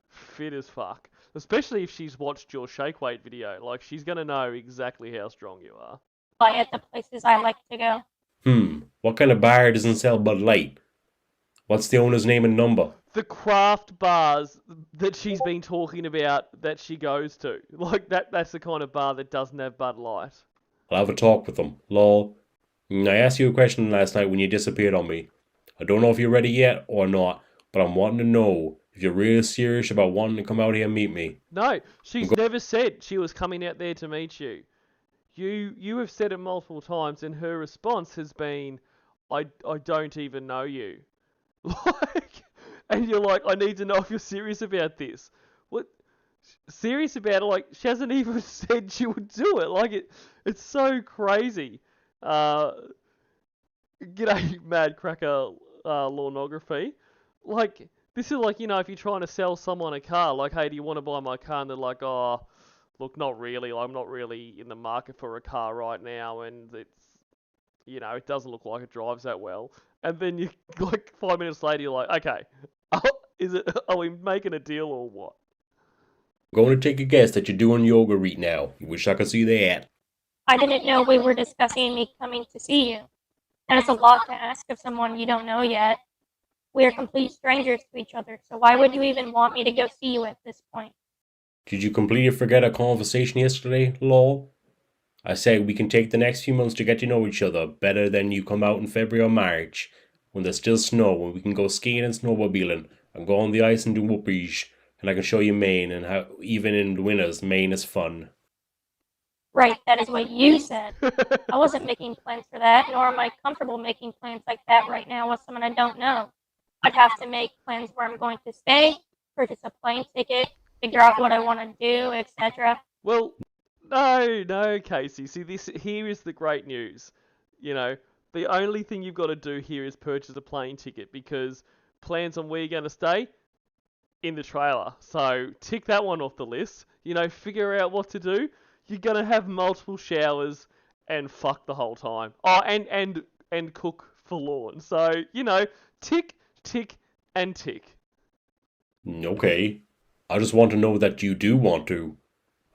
fit as fuck. Especially if she's watched your shake weight video. Like, she's gonna know exactly how strong you are. Like at the places I like to go. What kind of bar doesn't sell Bud Light? What's the owner's name and number? The craft bars that she's been talking about that she goes to. Like, that's the kind of bar that doesn't have Bud Light. I'll have a talk with them. Lol. I asked you a question last night when you disappeared on me. I don't know if you're ready yet or not, but I'm wanting to know if you're really serious about wanting to come out here and meet me. No, she's never said she was coming out there to meet you. You have said it multiple times, and her response has been, I don't even know you. Like, and you're like, I need to know if you're serious about this. What? Serious about it? Like, she hasn't even said she would do it. Like, it's so crazy. G'day, Mad Cracker Lornography. Like, this is like, if you're trying to sell someone a car, like, hey, do you want to buy my car? And they're like, oh, look, not really. I'm not really in the market for a car right now, and it's, it doesn't look like it drives that well. And then you, like, 5 minutes later, you're like, okay, are we making a deal or what? I'm going to take a guess that you're doing yoga right now. You wish I could see that. I didn't know we were discussing me coming to see you. And it's a lot to ask of someone you don't know yet. We are complete strangers to each other, so why would you even want me to go see you at this point? Did you completely forget our conversation yesterday, lol? I said we can take the next few months to get to know each other better than you come out in February or March, when there's still snow, and we can go skiing and snowmobiling, and go on the ice and do whoopage, and I can show you Maine, and how even in the winters, Maine is fun. Right, that is what you said. I wasn't making plans for that, nor am I comfortable making plans like that right now with someone I don't know. I'd have to make plans where I'm going to stay, purchase a plane ticket, figure out what I want to do, etc. Well, no, Casey. See, here is the great news. The only thing you've got to do here is purchase a plane ticket, because plans on where you're going to stay, in the trailer. So tick that one off the list. Figure out what to do. You're going to have multiple showers and fuck the whole time. Oh, and cook for Lorne. So, tick, tick, and tick. Okay. I just want to know that you do want to.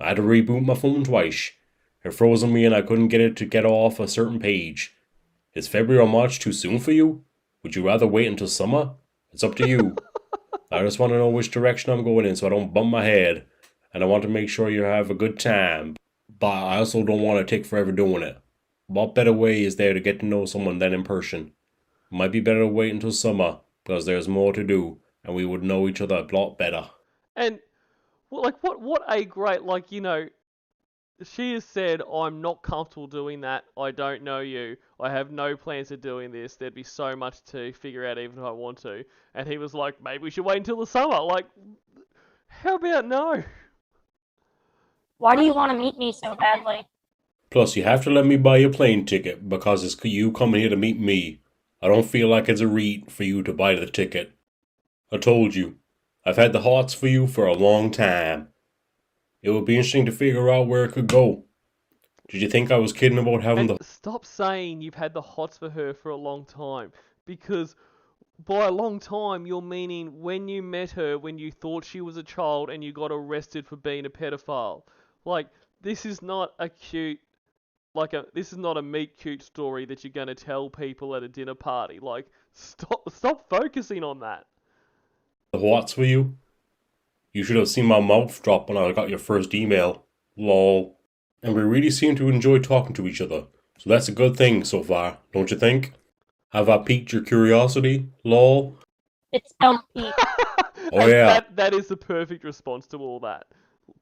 I had to reboot my phone twice. It froze on me and I couldn't get it to get off a certain page. Is February or March too soon for you? Would you rather wait until summer? It's up to you. I just want to know which direction I'm going in so I don't bump my head. And I want to make sure you have a good time. But I also don't want to take forever doing it. What better way is there to get to know someone than in person? It might be better to wait until summer, because there's more to do, and we would know each other a lot better. And, what a great, she has said, I'm not comfortable doing that, I don't know you, I have no plans of doing this, there'd be so much to figure out even if I want to. And he was like, maybe we should wait until the summer. Like, how about no? Why do you want to meet me so badly? Plus, you have to let me buy your plane ticket, because it's you coming here to meet me. I don't feel like it's a reat for you to buy the ticket. I told you, I've had the hots for you for a long time. It would be interesting to figure out where it could go. Did you think I was kidding about having the... Stop saying you've had the hots for her for a long time, because by a long time you're meaning when you met her when you thought she was a child and you got arrested for being a pedophile. Like, this is not a this is not a meet cute story that you're going to tell people at a dinner party. Like, stop focusing on that. The hots for you? You should have seen my mouth drop when I got your first email. Lol. And we really seem to enjoy talking to each other. So that's a good thing so far, don't you think? Have I piqued your curiosity? Lol. It's spelled Pete. Oh yeah. That is the perfect response to all that.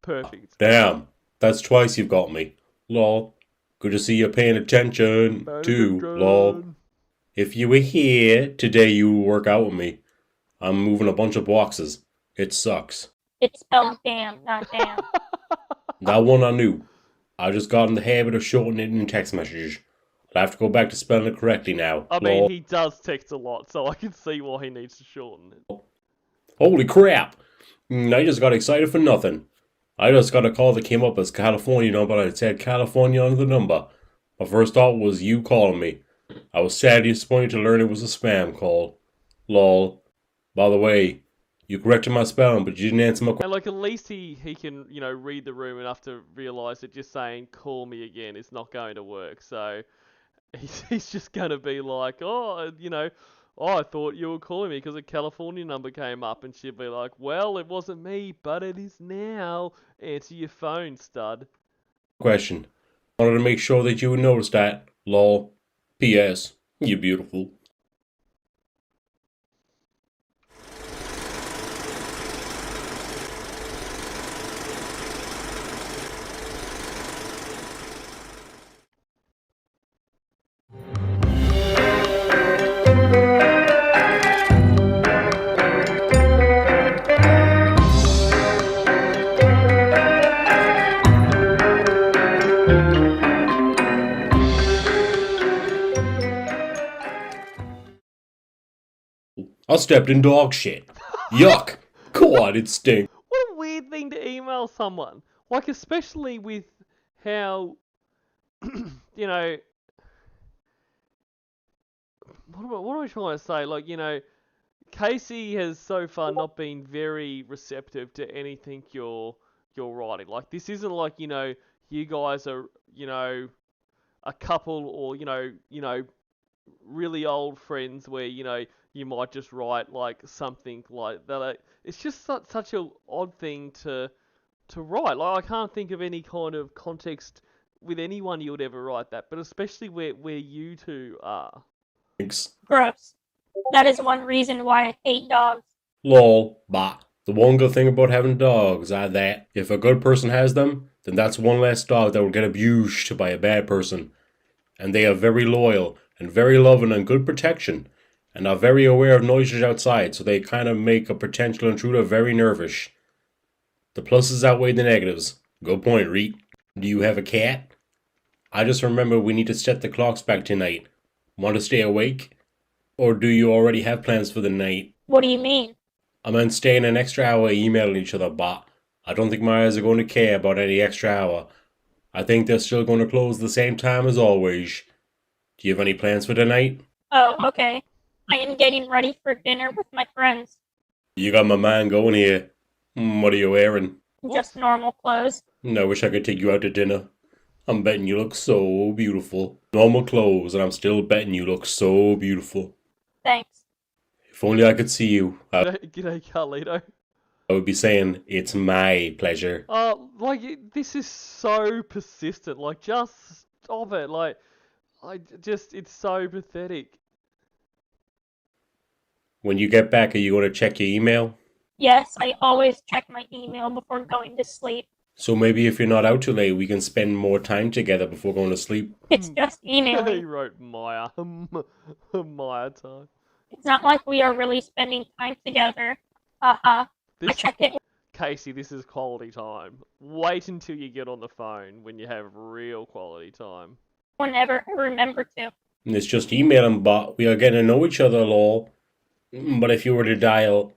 Perfect. Damn. That's twice you've got me. Lol. Good to see you paying attention, too. Lol. If you were here, today you would work out with me. I'm moving a bunch of boxes. It sucks. It's spelled damn, not damn. That one I knew. I just got in the habit of shortening it in text messages. I have to go back to spelling it correctly now. I mean, he does text a lot, so I can see why he needs to shorten it. Holy crap! I just got excited for nothing. I just got a call that came up as California number and it said California on the number. My first thought was you calling me. I was sadly disappointed to learn it was a spam call. Lol. By the way, you corrected my spelling, but you didn't answer my question. And like at least he can, you know, read the room enough to realise that just saying call me again is not going to work. So he's just going to be like, oh, you know, oh, I thought you were calling me because a California number came up, and she'll be like, well, it wasn't me, but it is now. Answer your phone, stud. Question. Wanted to make sure that you would notice that. Lol. P.S. You're beautiful. I stepped in dog shit. Yuck. God, it stinks. What a weird thing to email someone. Like, especially with how, you know, what am I trying to say? Like, you know, Casey has so far not been very receptive to anything you're writing. Like, this isn't like, you know, you guys are, you know, a couple or, you know, really old friends where, you know, you might just write like something like that. Like, it's just such an odd thing to write. Like, I can't think of any kind of context with anyone you would ever write that, but especially where you two are. Thanks. Gross. That is one reason why I hate dogs. Lol. Bah. The one good thing about having dogs are that if a good person has them, then that's one less dog that will get abused by a bad person. And they are very loyal and very loving and good protection, and are very aware of noises outside, so they kind of make a potential intruder very nervous. The pluses outweigh the negatives. Good point, Reet. Do you have a cat? I just remember we need to set the clocks back tonight. Want to stay awake? Or do you already have plans for the night? What do you mean? I meant staying an extra hour emailing each other, but I don't think my eyes are going to care about any extra hour. I think they're still going to close the same time as always. Do you have any plans for tonight? Oh, okay. I am getting ready for dinner with my friends. You got my mind going here. What are you wearing? Just normal clothes. I wish I could take you out to dinner. I'm betting you look so beautiful. Normal clothes, and I'm still betting you look so beautiful. Thanks. If only I could see you, G'day, Carlito. I would be saying, it's my pleasure. Like, this is so persistent. Like, just stop it. Like, it's so pathetic. When you get back, are you going to check your email? Yes, I always check my email before going to sleep. So maybe if you're not out too late, we can spend more time together before going to sleep. It's just He emailing. wrote Maya. Maya time. It's not like we are really spending time together. Haha. I checked it. Casey, this is quality time. Wait until you get on the phone when you have real quality time. Whenever I remember to. And it's just emailing, but we are getting to know each other, lol. But if you were to dial,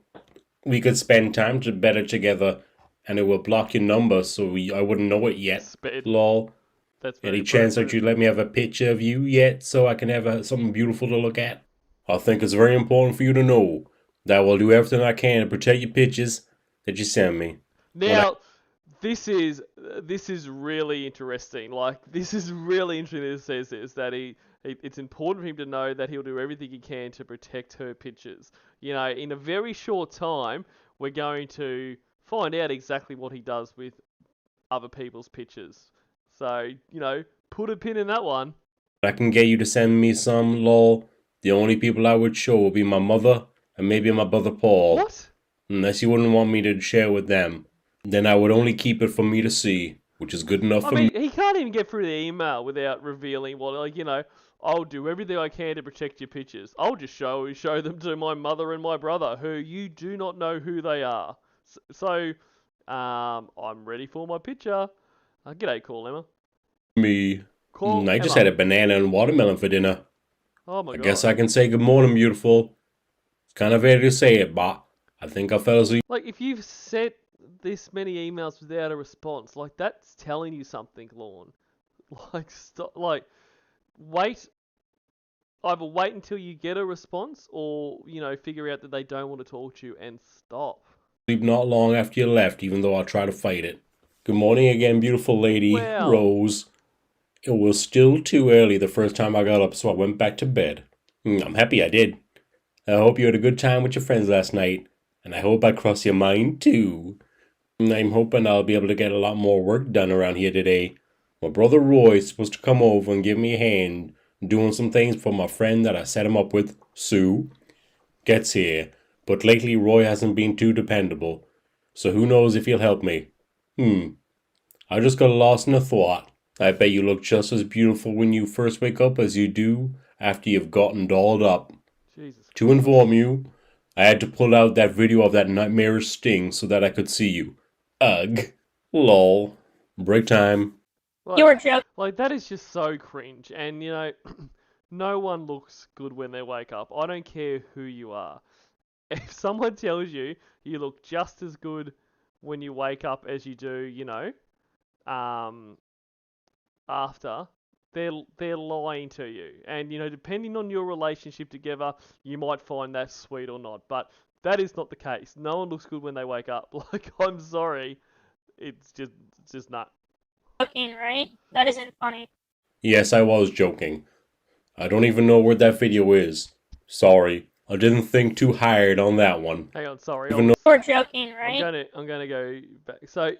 we could spend time better together, and it will block your number, so I wouldn't know it yet. Lol. That's Any chance that you'd let me have a picture of you yet, so I can have something beautiful to look at? I think it's very important for you to know that I will do everything I can to protect your pictures that you send me. Now, this is really interesting. Like, this is really interesting that it says this, that it's important for him to know that he'll do everything he can to protect her pictures. You know, in a very short time, we're going to find out exactly what he does with other people's pictures. So, you know, put a pin in that one. I can get you to send me some, lol. The only people I would show would be my mother and maybe my brother Paul. What? Unless you wouldn't want me to share with them. Then I would only keep it for me to see, which is good enough for me. He can't even get through the email without revealing what, like, you know, I'll do everything I can to protect your pictures. I'll just show them to my mother and my brother, who you do not know who they are. So, I'm ready for my picture. G'day, Call Emma. Me. Call I just Emma. had a banana and watermelon for dinner. Oh my I god. guess I can say good morning, beautiful. It's kind of early to say it, but I think I fell asleep. Like, if you've set this many emails without a response. Like, that's telling you something, Lorne. Like, stop. Like, wait. Either wait until you get a response, or figure out that they don't want to talk to you and stop. Sleep not long after you left, even though I try to fight it. Good morning again, beautiful lady, Wow. Rose. It was still too early the first time I got up, so I went back to bed. I'm happy I did. I hope you had a good time with your friends last night, and I hope I cross your mind too. I'm hoping I'll be able to get a lot more work done around here today. My brother Roy is supposed to come over and give me a hand doing some things for my friend that I set him up with, Sue. Gets here, but lately Roy hasn't been too dependable, so who knows if he'll help me. I just got lost in a thought. I bet you look just as beautiful when you first wake up as you do after you've gotten dolled up. Jesus. To inform you, I had to pull out that video of that nightmarish sting so that I could see you. Ugh. Lol. Break time. You were joking. Like, that is just so cringe. And, no one looks good when they wake up. I don't care who you are. If someone tells you you look just as good when you wake up as you do, after, they're lying to you. And, depending on your relationship together, you might find that sweet or not. But that is not the case. No one looks good when they wake up. Like, I'm sorry. It's just not. Joking, right? That isn't funny. Yes, I was joking. I don't even know where that video is. Sorry. I didn't think too hard on that one. Hang on, sorry. You were joking, right? I'm gonna go back. So,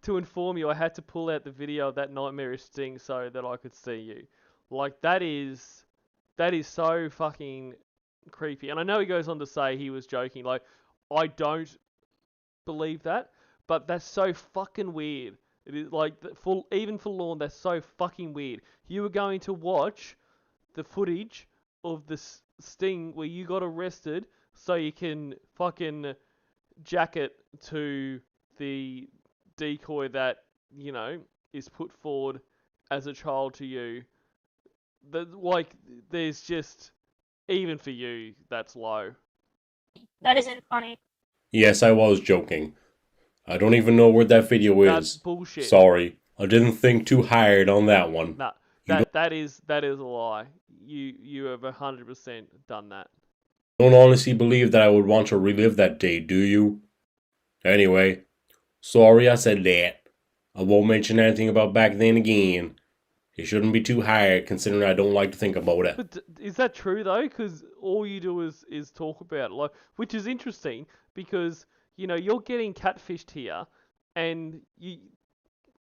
to inform you, I had to pull out the video of that nightmarish sting so that I could see you. Like, that is so fucking creepy. And I know he goes on to say he was joking. Like, I don't believe that, but that's so fucking weird. It is like, even for Lorne, that's so fucking weird. You were going to watch the footage of the sting where you got arrested so you can fucking jack it to the decoy that, is put forward as a child to you. There's just, even for you, that's low. That isn't funny. Yes, I was joking. I don't even know where that video is. That's bullshit. Sorry. I didn't think too hard on that one. Nah, that is a lie. You have 100% done that. You don't honestly believe that I would want to relive that day, do you? Anyway, sorry I said that. I won't mention anything about back then again. It shouldn't be too hard considering I don't like to think about it. But is that true though? Because all you do is talk about it, like, which is interesting because you're getting catfished here, and you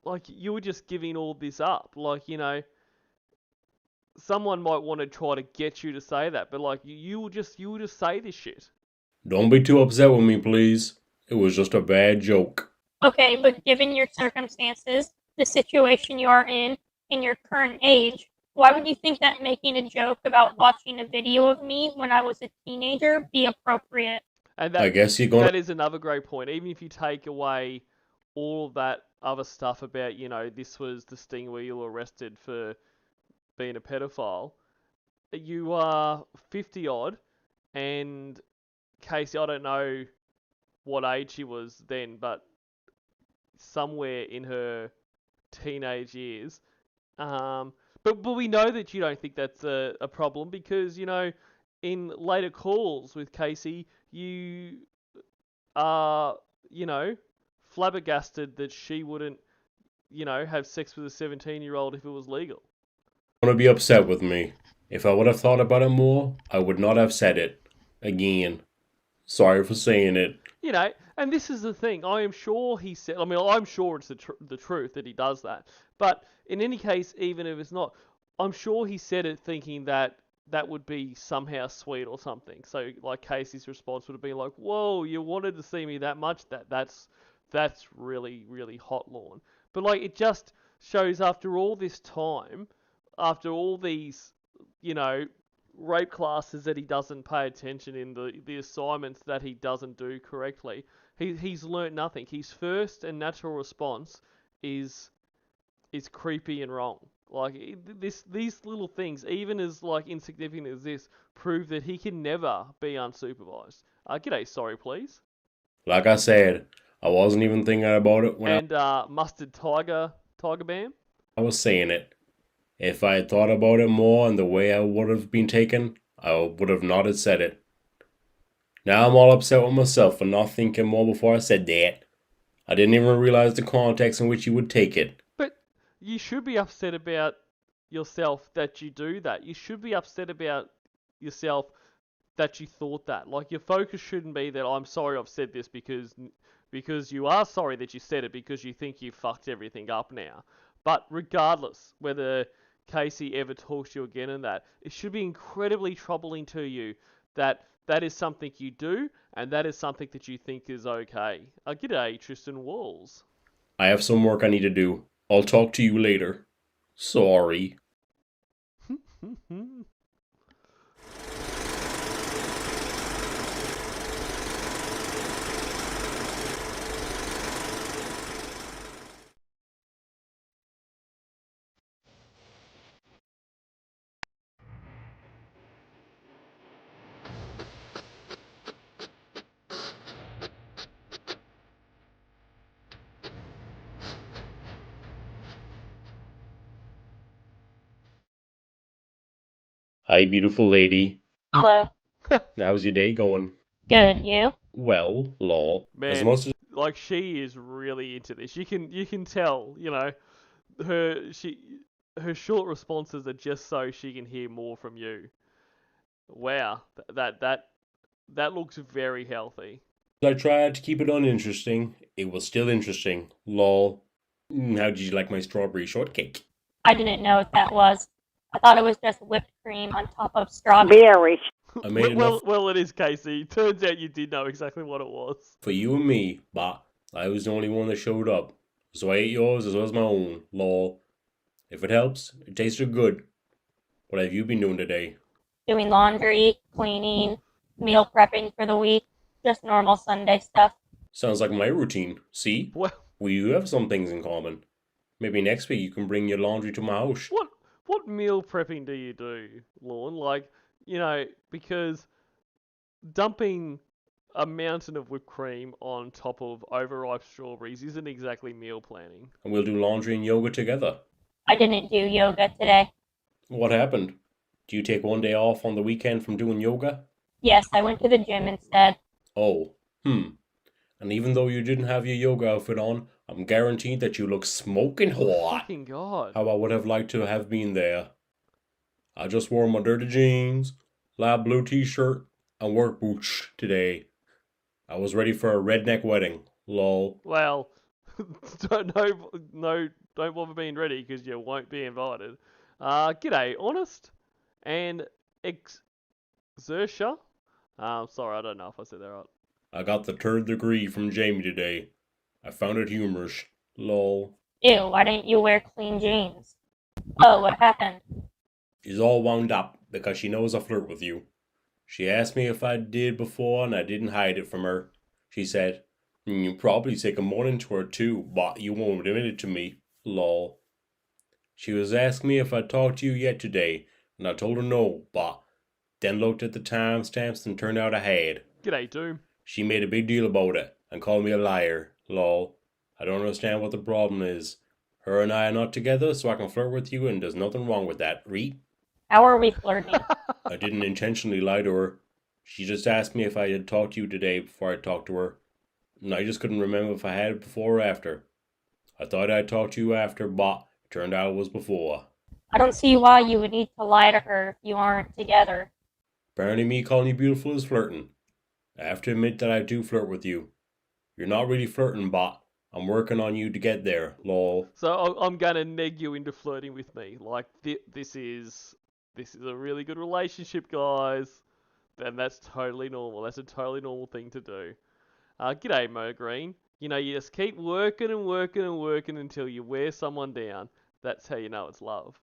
were just giving all this up, like, someone might want to try to get you to say that, but like you will just say this shit. Don't be too upset with me, please. It was just a bad joke. Okay, but given your circumstances, the situation you are in your current age, why would you think that making a joke about watching a video of me when I was a teenager be appropriate? And I guess you're gonna... that is another great point. Even if you take away all of that other stuff about, this was the sting where you were arrested for being a pedophile, you are 50 odd, and Casey, I don't know what age she was then, but somewhere in her teenage years. But we know that you don't think that's a problem because, in later calls with Casey, you are, flabbergasted that she wouldn't, have sex with a 17-year-old if it was legal. Gonna be upset with me. If I would have thought about it more, I would not have said it. Again. Sorry for saying it. And this is the thing. I am sure he said... I'm sure it's the truth that he does that. But in any case, even if it's not, I'm sure he said it thinking that would be somehow sweet or something. So, like, Casey's response would have been like, whoa, you wanted to see me that much? That's really, really hot, Lorne. But, like, it just shows after all this time, after all these, rape classes that he doesn't pay attention in, the assignments that he doesn't do correctly, he's learnt nothing. His first and natural response is creepy and wrong. Like, these little things, even as like insignificant as this, prove that he can never be unsupervised. G'day, sorry please. Like I said, I wasn't even thinking about it when And Mustard Tiger Bam. I was saying it. If I had thought about it more and the way I would have been taken, I would have not have said it. Now I'm all upset with myself for not thinking more before I said that. I didn't even realize the context in which you would take it. But you should be upset about yourself that you do that. You should be upset about yourself that you thought that. Like, your focus shouldn't be that I'm sorry I've said this because you are sorry that you said it because you think you fucked everything up now. But regardless whether Casey ever talks to you again and that, it should be incredibly troubling to you that that is something you do and that is something that you think is okay. G'day, Tristan Walls. I have some work I need to do. I'll talk to you later. Sorry. Hi, beautiful lady. Hello. How's your day going? Good, you? Well, law. As Man, most of like, she is really into this. You can tell, you know, her short responses are just so she can hear more from you. Wow, that looks very healthy. I tried to keep it uninteresting, it was still interesting. Lol. How did you like my strawberry shortcake? I didn't know what that was. I thought it was just whipped cream on top of strawberry. I made enough Well, it is, Casey. Turns out you did know exactly what it was. for you and me, but I was the only one that showed up. So I ate yours as well as my own. Lol. If it helps, it tasted good. What have you been doing today? Doing laundry, cleaning, meal prepping for the week. Just normal Sunday stuff. Sounds like my routine. See? Well, We do have some things in common. Maybe next week you can bring your laundry to my house. what meal prepping do you do, Lorne? Like, you know, because dumping a mountain of whipped cream on top of overripe strawberries isn't exactly meal planning. And we'll do laundry and yoga together. I didn't do yoga today. What happened? Do you take one day off on the weekend from doing yoga? Yes, I went to the gym instead. Oh, And even though you didn't have your yoga outfit on, I'm guaranteed that you look smoking hot. Fucking God. How I would have liked to have been there. I just wore my dirty jeans, light blue t-shirt, and work boots today. I was ready for a redneck wedding. Lol. Well, don't bother being ready because you won't be invited. G'day, Honest and Exertia. Sorry, I don't know if I said that right. I got the third degree from Jamie today. I found it humorous. Lol. Ew, why didn't you wear clean jeans? Oh, what happened? She's all wound up because she knows I flirt with you. She asked me if I did before and I didn't hide it from her. She said, you probably take a morning to her too, but you won't admit it to me. Lol. She was asking me if I'd talked to you yet today, and I told her no, but then looked at the timestamps and turned out I had. G'day, Doom. She made a big deal about it and called me a liar. Lol. I don't understand what the problem is. Her and I are not together, so I can flirt with you, and there's nothing wrong with that. Reet? How are we flirting? I didn't intentionally lie to her. She just asked me if I had talked to you today before I talked to her, and I just couldn't remember if I had before or after. I thought I'd talk to you after, but it turned out it was before. I don't see why you would need to lie to her if you aren't together. Apparently me calling you beautiful is flirting. I have to admit that I do flirt with you. You're not really flirting, but I'm working on you to get there, lol. So I'm gonna neg you into flirting with me. Like, this is a really good relationship, guys. And that's totally normal. That's a totally normal thing to do. G'day, Mo Green. You know, you just keep working and working and working until you wear someone down. That's how you know it's love.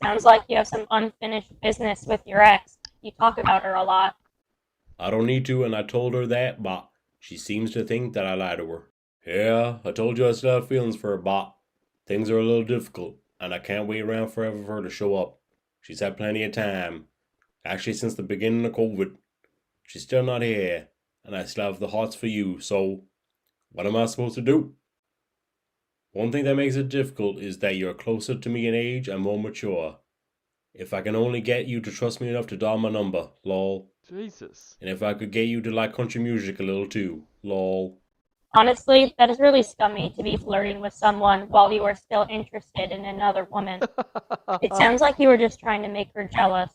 Sounds like you have some unfinished business with your ex. You talk about her a lot. I don't need to, and I told her that, but she seems to think that I lied to her. Yeah, I told you I still have feelings for her, but things are a little difficult, and I can't wait around forever for her to show up. She's had plenty of time. Actually, since the beginning of COVID. She's still not here, and I still have the hots for you, so What am I supposed to do? One thing that makes it difficult is that you're closer to me in age and more mature. If I can only get you to trust me enough to dial my number, lol. Jesus. And if I could get you to like country music a little too, lol. Honestly, that is really scummy to be flirting with someone while you are still interested in another woman. It sounds like you were just trying to make her jealous.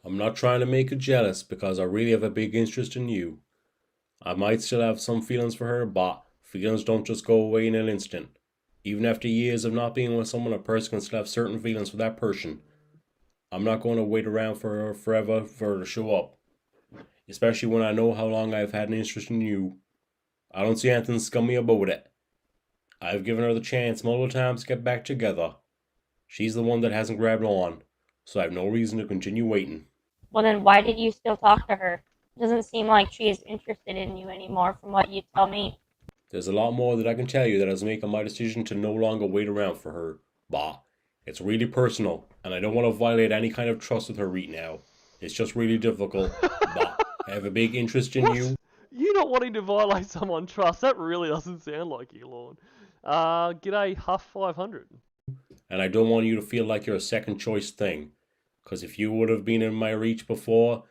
I'm not trying to make her jealous because I really have a big interest in you. I might still have some feelings for her, but feelings don't just go away in an instant. Even after years of not being with someone, a person can still have certain feelings for that person. I'm not going to wait around for her forever for her to show up. Especially when I know how long I've had an interest in you. I don't see anything scummy about it. I've given her the chance multiple times to get back together. She's the one that hasn't grabbed on, so I have no reason to continue waiting. Well, then why did you still talk to her? It doesn't seem like she is interested in you anymore from what you tell me. There's a lot more that I can tell you that has made my decision to no longer wait around for her. Bah, it's really personal, and I don't want to violate any kind of trust with her right now. It's just really difficult. Bah, I have a big interest in you. You not wanting to violate someone's trust, that really doesn't sound like you, Lord. G'day, Huff 500. And I don't want you to feel like you're a second choice thing. Because if you would have been in my reach before,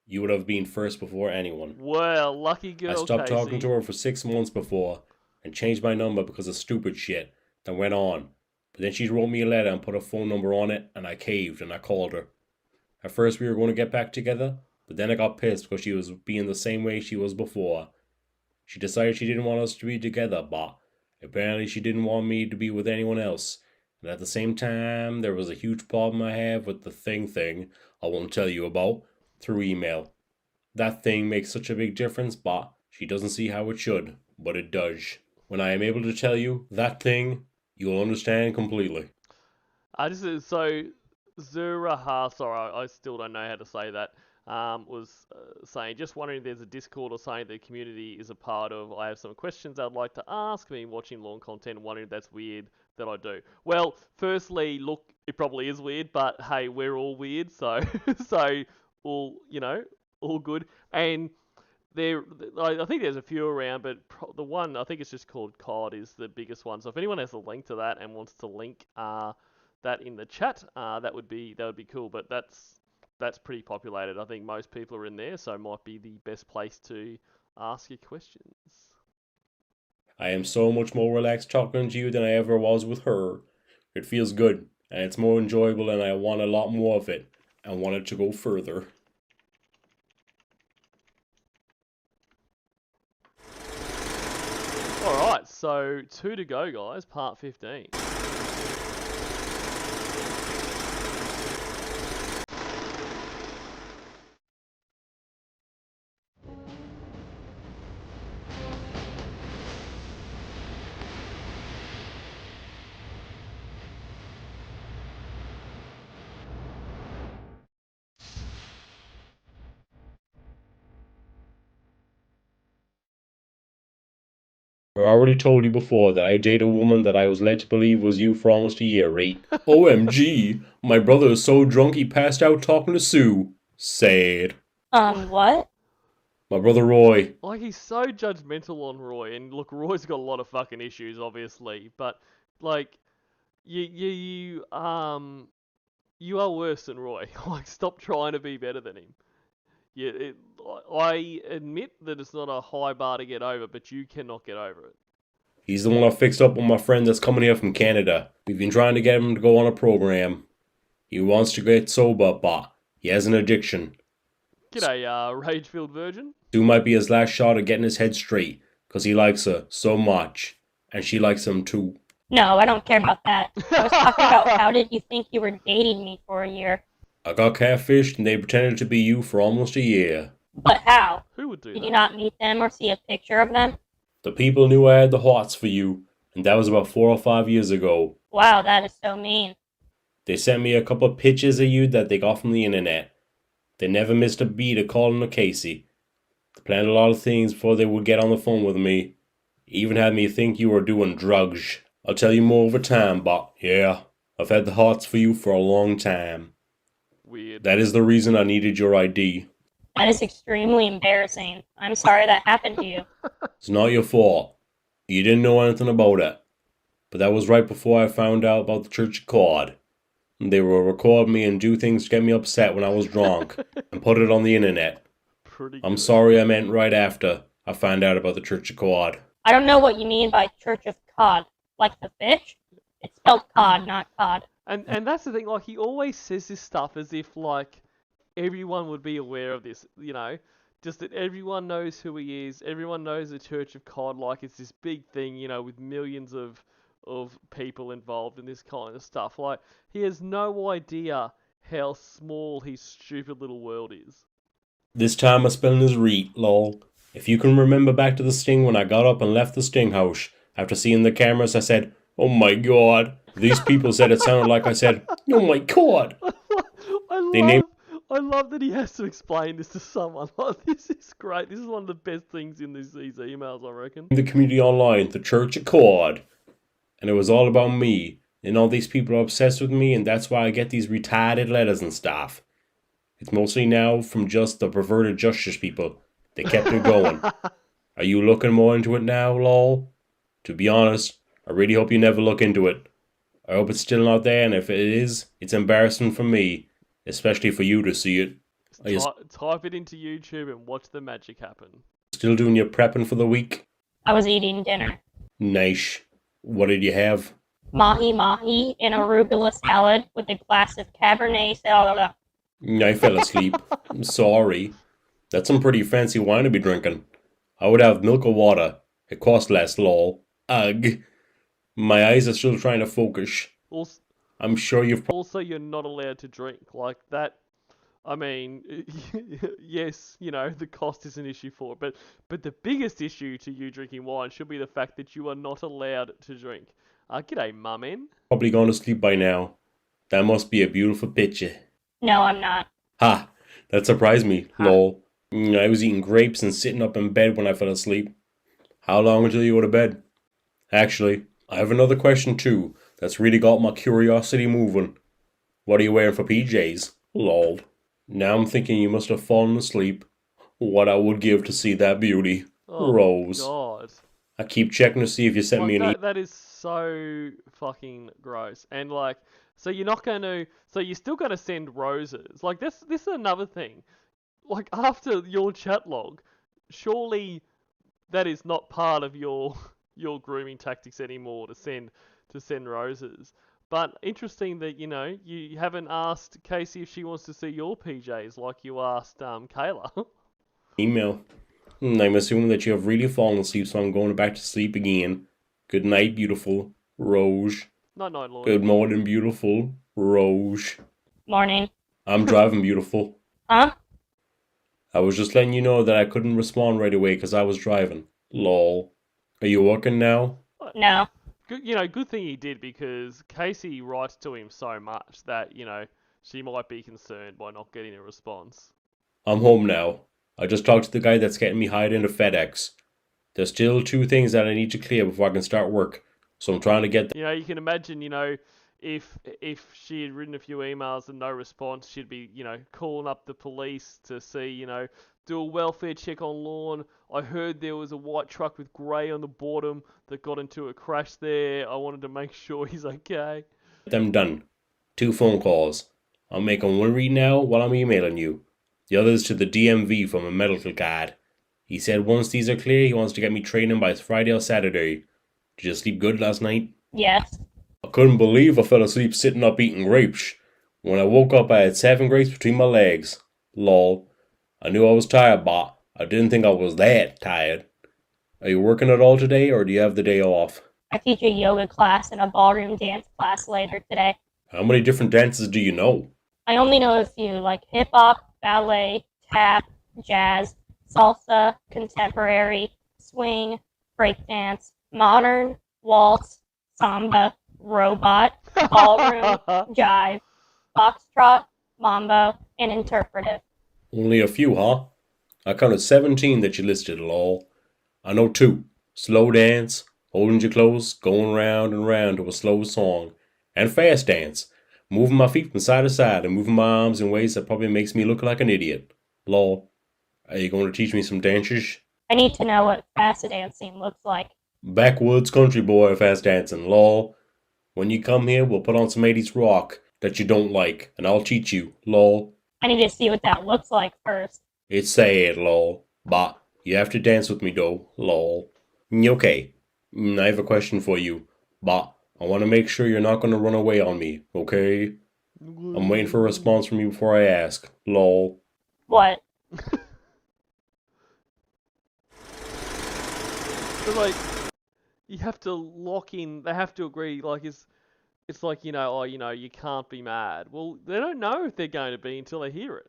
you would have been first before anyone. Well, lucky girl, I stopped Casey. talking to her for 6 months before, and changed my number because of stupid shit that went on. But then she wrote me a letter and put a phone number on it, and I caved and I called her. At first we were going to get back together, but then I got pissed because she was being the same way she was before. She decided she didn't want us to be together, but apparently she didn't want me to be with anyone else. And at the same time, there was a huge problem I have with the thing I won't tell you about through email. That thing makes such a big difference, but she doesn't see how it should, but it does. When I am able to tell you that thing, you will understand completely. So Zuraha, sorry, I still don't know how to say that, was saying, just wondering if there's a Discord or something the community is a part of. I have some questions I'd like to ask. Been watching long content and wondering if that's weird that I do. Well, firstly, look, it probably is weird, but hey, we're all weird, so all good. And I think there's a few around, but the one I think it's just called COD is the biggest one. So if anyone has a link to that and wants to link that in the chat, that would be cool. But that's pretty populated. I think most people are in there, so it might be the best place to ask your questions. I am so much more relaxed talking to you than I ever was with her. It feels good, and it's more enjoyable, and I want a lot more of it. I want it to go further. Alright, so 2 to go, guys, part 15. I already told you before that I dated a woman that I was led to believe was you for almost a year, right? OMG, my brother is so drunk he passed out talking to Sue. Sad. What? My brother Roy. Like, he's so judgmental on Roy, and look, Roy's got a lot of fucking issues, obviously, but, like, you are worse than Roy. Like, stop trying to be better than him. I admit that it's not a high bar to get over, but you cannot get over it. He's the one I fixed up with my friend that's coming here from Canada. We've been trying to get him to go on a program. He wants to get sober, but he has an addiction. G'day, rage-filled virgin. Sue might be his last shot at getting his head straight, because he likes her so much, and she likes him too. No, I don't care about that. I was talking about how did you think you were dating me for a year? I got catfished and they pretended to be you for almost a year. But how? Who would do that? Did you not meet them or see a picture of them? The people knew I had the hots for you, and that was about 4 or 5 years ago. Wow, that is so mean. They sent me a couple of pictures of you that they got from the internet. They never missed a beat of calling to Casey. They planned a lot of things before they would get on the phone with me. Even had me think you were doing drugs. I'll tell you more over time, but yeah, I've had the hots for you for a long time. Weird. That is the reason I needed your ID. That is extremely embarrassing. I'm sorry that happened to you. It's not your fault. You didn't know anything about it. But that was right before I found out about the Church of God. They will record me and do things to get me upset when I was drunk and put it on the internet. Pretty I'm good. sorry, I meant right after I found out about the Church of God. I don't know what you mean by Church of Cod. Like the fish? It's spelled cod, not cod. And that's the thing, like, he always says this stuff as if, like, everyone would be aware of this, you know? Just that everyone knows who he is, everyone knows the Church of Cod, like, it's this big thing, you know, with millions of people involved in this kind of stuff. Like, he has no idea how small his stupid little world is. This time I spelling is reet, lol. If you can remember back to the sting when I got up and left the sting house, after seeing the cameras I said, oh my god. These people said it sounded like I said, oh my god. I love that he has to explain this to someone. Like, this is great. This is one of the best things in these emails, I reckon. The community online, the Church of God. And it was all about me. And all these people are obsessed with me, and that's why I get these retarded letters and stuff. It's mostly now from just the perverted justice people. They kept it going. Are you looking more into it now, lol? To be honest, I really hope you never look into it. I hope it's still not there, and if it is, it's embarrassing for me. Especially for you to see it. Type it into YouTube and watch the magic happen. Still doing your prepping for the week? I was eating dinner. Nice. What did you have? Mahi and arugula salad with a glass of Cabernet Sauvignon. I fell asleep. I'm sorry. That's some pretty fancy wine to be drinking. I would have milk or water. It costs less, lol. Ugh. My eyes are still trying to focus. I'm sure you've... Also, you're not allowed to drink. Like, that... I mean, yes, you know, the cost is an issue for it, but the biggest issue to you drinking wine should be the fact that you are not allowed to drink. G'day, mummin. Probably gone to sleep by now. That must be a beautiful picture. No, I'm not. Ha! That surprised me, lol. I was eating grapes and sitting up in bed when I fell asleep. How long until you go to bed? Actually, I have another question too that's really got my curiosity moving. What are you wearing for PJs? Lol. Now I'm thinking you must have fallen asleep. What I would give to see that beauty. Oh, Rose. God. I keep checking to see if you sent me an That is so fucking gross. And, like, so you're not going to... So you're still going to send roses. Like, this is another thing. Like, after your chat log, surely that is not part of your grooming tactics anymore to send roses. But interesting that, you know, you haven't asked Casey if she wants to see your PJs like you asked Kayla. email. I'm assuming that you have really fallen asleep, so I'm going back to sleep again. Good night, beautiful Rose. Night, Lord. Good morning, beautiful Rose. Morning. I'm driving, beautiful. Huh? I was just letting you know that I couldn't respond right away because I was driving. Lol. Are you working now? No. Good thing he did, because Casey writes to him so much that, you know, she might be concerned by not getting a response. I'm home now. I just talked to the guy that's getting me hired into FedEx. There's still 2 things that I need to clear before I can start work, so I'm trying to get... You know, you can imagine, you know, if she had written a few emails and no response, she'd be, you know, calling up the police to see, you know, do a welfare check on lawn. I heard there was a white truck with grey on the bottom that got into a crash there. I wanted to make sure he's okay. them done. 2 phone calls. I'm making one read now while I'm emailing you. The other is to the DMV from a medical card. He said once these are clear, he wants to get me training by Friday or Saturday. Did you sleep good last night? Yes. I couldn't believe I fell asleep sitting up eating grapes. When I woke up, I had 7 grapes between my legs. Lol. I knew I was tired, but I didn't think I was that tired. Are you working at all today, or do you have the day off? I teach a yoga class and a ballroom dance class later today. How many different dances do you know? I only know a few, like hip-hop, ballet, tap, jazz, salsa, contemporary, swing, breakdance, modern, waltz, samba, robot, ballroom, jive, foxtrot, mambo, and interpretive. Only a few, huh? I counted 17 that you listed, lol. I know 2. Slow dance, holding you close, going round and round to a slow song. And fast dance, moving my feet from side to side and moving my arms in ways that probably makes me look like an idiot. Lol. Are you going to teach me some dances? I need to know what fast dancing looks like. Backwoods country boy fast dancing, lol. When you come here, we'll put on some 80s rock that you don't like, and I'll teach you, lol. I need to see what that looks like first. It's sad, lol. But you have to dance with me, though, lol. Okay, I have a question for you, but I want to make sure you're not going to run away on me, okay? I'm waiting for a response from you before I ask, lol. What? But like, you have to lock in. They have to agree. Like, it's like, oh, you can't be mad. Well, they don't know if they're going to be until they hear it.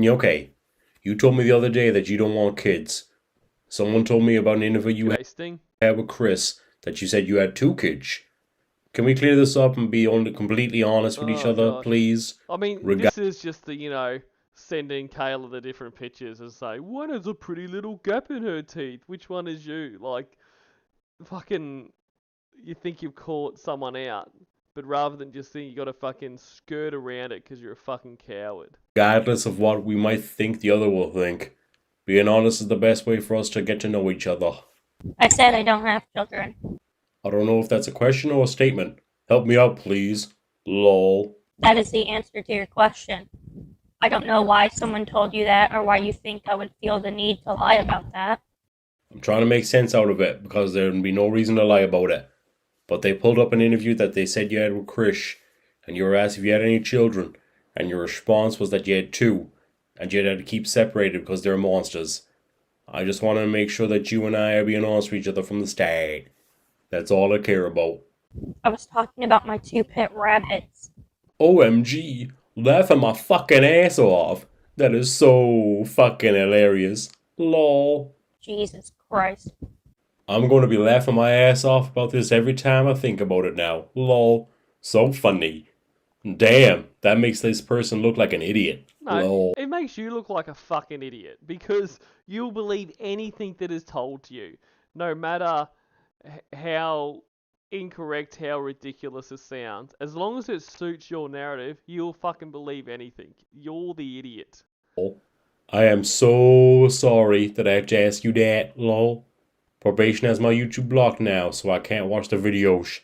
Okay, you told me the other day that you don't want kids. Someone told me about an interview you Wasting. had with Chris that you said you had 2 kids. Can we clear this up and be completely honest with each Oh, other, gosh. please? I mean, this is just the, sending Kayla the different pictures and say, one has a pretty little gap in her teeth. Which one is you? Like, fucking, you think you've caught someone out. But rather than just think you gotta fucking skirt around it because you're a fucking coward. Regardless of what we might think the other will think, being honest is the best way for us to get to know each other. I said I don't have children. I don't know if that's a question or a statement. Help me out, please. Lol. That is the answer to your question. I don't know why someone told you that or why you think I would feel the need to lie about that. I'm trying to make sense out of it because there would be no reason to lie about it. But they pulled up an interview that they said you had with Krish, and you were asked if you had any children, and your response was that you had 2, and you had to keep separated because they're monsters. I just want to make sure that you and I are being honest with each other from the start. That's all I care about. I was talking about my 2 pet rabbits. OMG, laughing my fucking ass off. That is so fucking hilarious. Lol. Jesus Christ. I'm going to be laughing my ass off about this every time I think about it now. Lol. So funny. Damn, that makes this person look like an idiot. No, Lol. it makes you look like a fucking idiot because you'll believe anything that is told to you, no matter how incorrect, how ridiculous it sounds. As long as it suits your narrative, you'll fucking believe anything. You're the idiot. I am so sorry that I have to ask you that, lol. Probation has my YouTube blocked now, so I can't watch the videos.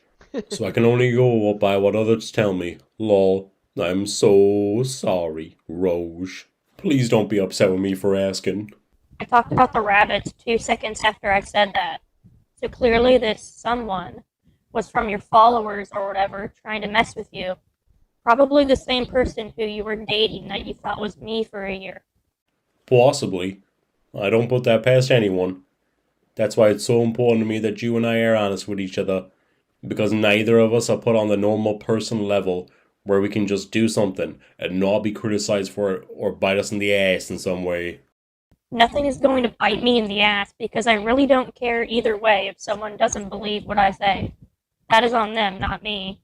So I can only go by what others tell me, lol. I'm so sorry, Rose. Please don't be upset with me for asking. I talked about the rabbits 2 seconds after I said that. So clearly this someone was from your followers or whatever trying to mess with you. Probably the same person who you were dating that you thought was me for a year. Possibly. I don't put that past anyone. That's why it's so important to me that you and I are honest with each other. Because neither of us are put on the normal person level where we can just do something and not be criticized for it or bite us in the ass in some way. Nothing is going to bite me in the ass because I really don't care either way if someone doesn't believe what I say. That is on them, not me.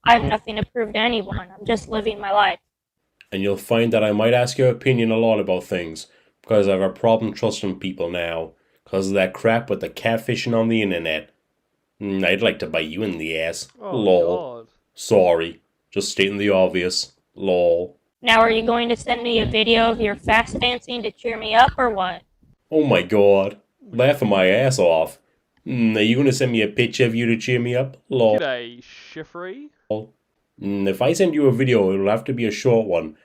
I have nothing to prove to anyone. I'm just living my life. And you'll find that I might ask your opinion a lot about things because I have a problem trusting people now because of that crap with the catfishing on the internet. I'd like to bite you in the ass. Oh, Lol. God. Sorry. Just stating the obvious. Lol. Now are you going to send me a video of your fast dancing to cheer me up or what? Oh my god. Laughing my ass off. Are you going to send me a picture of you to cheer me up? Lol. G'day, Shifry. If I send you a video, it'll have to be a short one.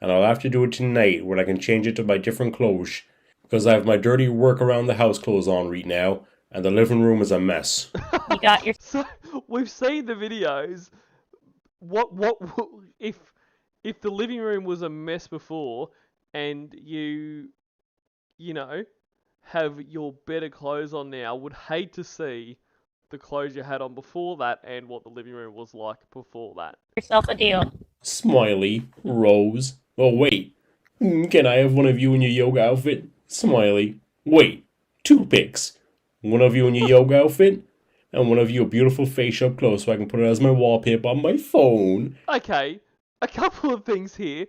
And I'll have to do it tonight where I can change it to my different clothes. Because I have my dirty work around the house clothes on right now. And the living room is a mess. You got your... So, we've seen the videos. What if the living room was a mess before and you have your better clothes on now, would hate to see the clothes you had on before that and what the living room was like before that. yourself a deal. Smiley. Rose. Oh, wait. Can I have one of you in your yoga outfit? Smiley. Wait. 2 pics. One of you in your yoga outfit, and one of your beautiful face up close so I can put it as my wallpaper on my phone. Okay, a couple of things here.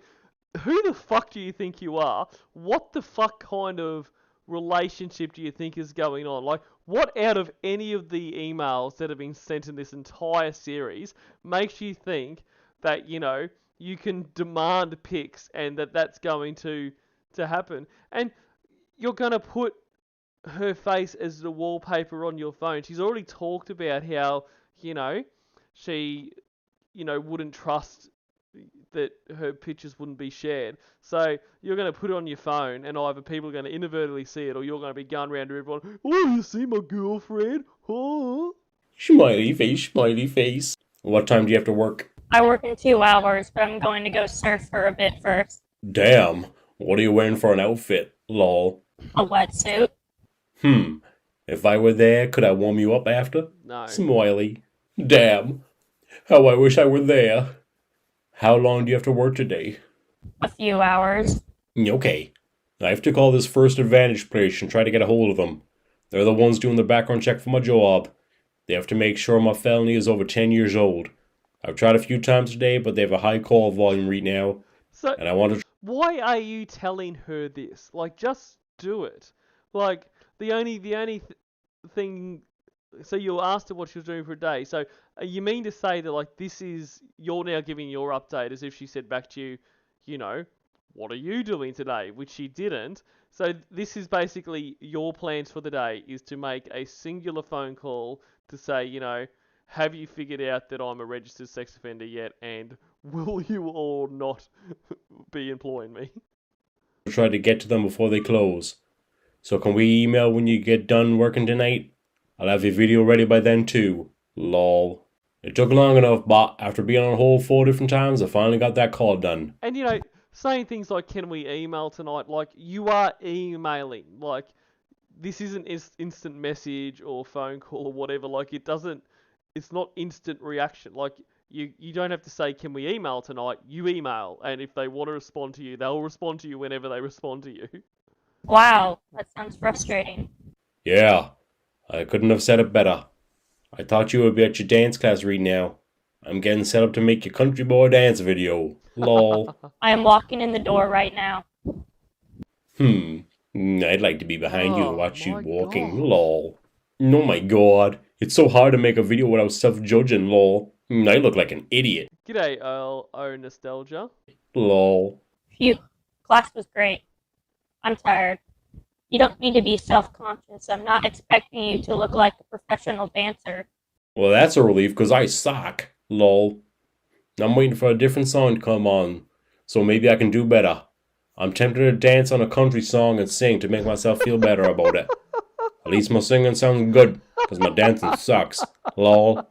Who the fuck do you think you are? What the fuck kind of relationship do you think is going on? Like, what out of any of the emails that have been sent in this entire series makes you think that, you can demand pics and that's going to happen? And you're going to put her face as the wallpaper on your phone. She's already talked about how, she, wouldn't trust that her pictures wouldn't be shared. So you're going to put it on your phone, and either people are going to inadvertently see it, or you're going to be going around to everyone, oh, you see my girlfriend? Huh? Smiley face, smiley face. What time do you have to work? I work in 2 hours, but I'm going to go surf for a bit first. Damn, what are you wearing for an outfit? Lol. A wetsuit. If I were there, could I warm you up after? No. Smiley. Damn, how I wish I were there. How long do you have to work today? A few hours. Okay. I have to call this First Advantage place and try to get a hold of them. They're the ones doing the background check for my job. They have to make sure my felony is over 10 years old. I've tried a few times today, but they have a high call volume right now. So, and I want to... why are you telling her this? Like, just do it. Like, the only thing... So you asked her what she was doing for a day. So you mean to say that, like, you're now giving your update as if she said back to you, what are you doing today? Which she didn't. So this is basically your plans for the day, is to make a singular phone call to say, have you figured out that I'm a registered sex offender yet? And will you or not be employing me? try to get to them before they close. So can we email when you get done working tonight? I'll have your video ready by then too. Lol. It took long enough, but after being on hold 4 different times, I finally got that call done. And saying things like, can we email tonight? Like, you are emailing. Like, this isn't instant message or phone call or whatever. Like, it's not instant reaction. Like, you don't have to say, can we email tonight? You email. And if they want to respond to you, they'll respond to you whenever they respond to you. Wow, that sounds frustrating. Yeah, I couldn't have said it better. I thought you would be at your dance class right now. I'm getting set up to make your country boy dance video. Lol. I am walking in the door right now. I'd like to be behind you and watch you my walking. God. Lol. Oh my god. It's so hard to make a video without self-judging. Lol. I look like an idiot. G'day, O Nostalgia. Lol. Phew, class was great. I'm tired. You don't need to be self-conscious. I'm not expecting you to look like a professional dancer. Well, that's a relief, because I suck. Lol. I'm waiting for a different song to come on, so maybe I can do better. I'm tempted to dance on a country song and sing to make myself feel better about it. At least my singing sounds good, because my dancing sucks. Lol.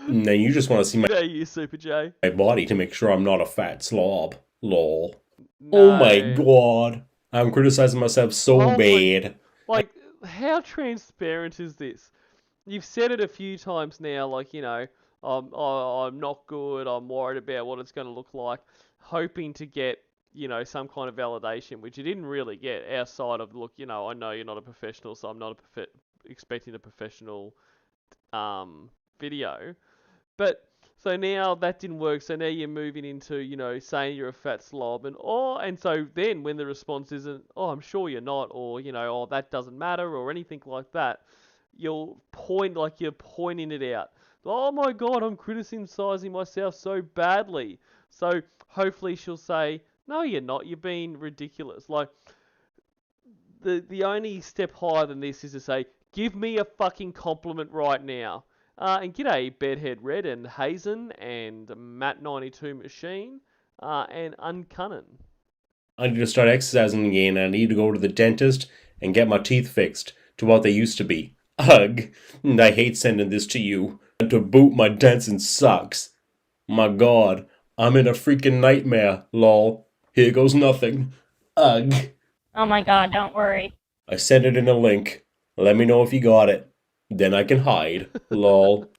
Now you just want to see G'day, you Super J. my body to make sure I'm not a fat slob. Lol. No. Oh my god. I'm criticizing myself so Oh my- bad. Like, how transparent is this? You've said it a few times now, like, I'm not good, I'm worried about what it's going to look like, hoping to get, some kind of validation, which you didn't really get outside of, look, I know you're not a professional, so I'm not expecting a professional video. But, so now that didn't work, so now you're moving into, saying you're a fat slob, and so then when the response isn't, oh, I'm sure you're not, or, oh, that doesn't matter, or anything like that, you're pointing it out. Oh my god, I'm criticizing myself so badly. So hopefully she'll say, no, you're not, you're being ridiculous. Like, the only step higher than this is to say, give me a fucking compliment right now. And g'day, Bedhead Red and Hazen and Matt92 Machine and Uncunnin. I need to start exercising again, and I need to go to the dentist and get my teeth fixed to what they used to be. Ugh, and I hate sending this to you. And to boot, my dancing sucks. My god, I'm in a freaking nightmare, lol. Here goes nothing. Ugh. Oh my god, don't worry. I sent it in a link. Let me know if you got it. Then I can hide. Lol.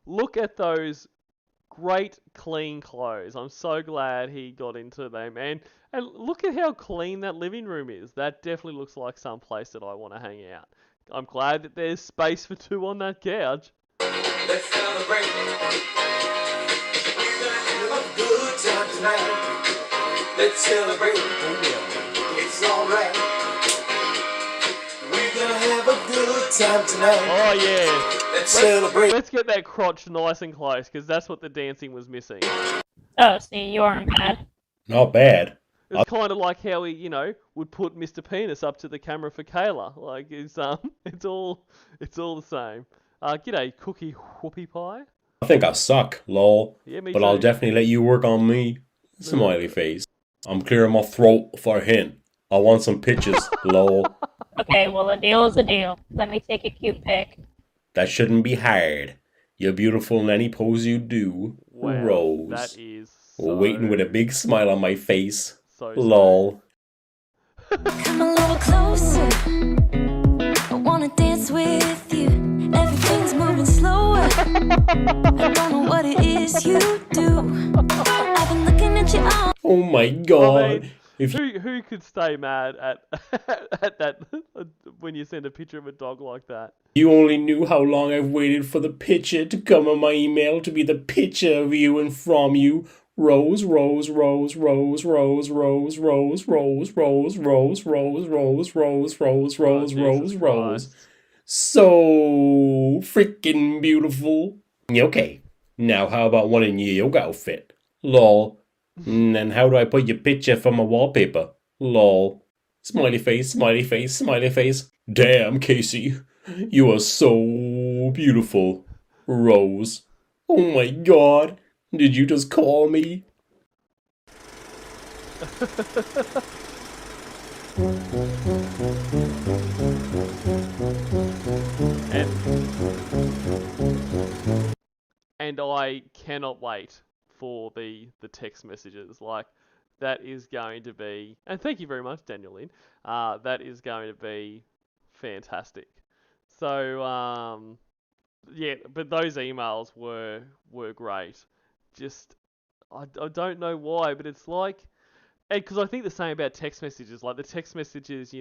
Look at those great clean clothes. I'm so glad he got into them. And look at how clean that living room is. That definitely looks like some place that I want to hang out. I'm glad that there's space for two on that couch. Let's celebrate. We're gonna have a good time tonight. Let's celebrate. It's alright. We're gonna have a good time tonight. Oh yeah. Let's celebrate. Let's get that crotch nice and close, because that's what the dancing was missing. Oh, see, you aren't bad. Not bad. It's kind of like how he, would put Mr. Penis up to the camera for Kayla. Like, it's all the same. G'day, Cookie Whoopie Pie. I think I suck, lol. Yeah, me But too. I'll definitely let you work on me. Smiley face. I'm clearing my throat for a hint. I want some pictures, lol. Okay, well, a deal is a deal. Let me take a cute pic. That shouldn't be hard. You're beautiful in any pose you do. Wow, Rose. that is so... Waiting with a big smile on my face. So Lol. Come a little closer. I wanna dance with you. Everything's moving slower. I don't know what it is you do. I've been looking at you all. Oh my god. I mean, If who could stay mad at at that when you send a picture of a dog like that? you only knew how long I've waited for the picture to come on my email to be the picture of you and from you. Rose, rose, rose, rose, rose, rose, rose, rose, rose, rose, rose, rose, rose, rose, rose, rose, rose. So freaking beautiful. Okay, now how about one in your yoga outfit? Lol. And then how do I put your picture for my wallpaper? Lol. Smiley face, smiley face, smiley face. Damn, Casey. You are so beautiful. Rose. Oh my god. Did you just call me? And I cannot wait for the text messages. Like, that is going to be... And thank you very much, Daniel Lynn. That is going to be fantastic. So, yeah, but those emails were great. Just, I don't know why, but it's like... Because I think the same about text messages. Like, the text messages,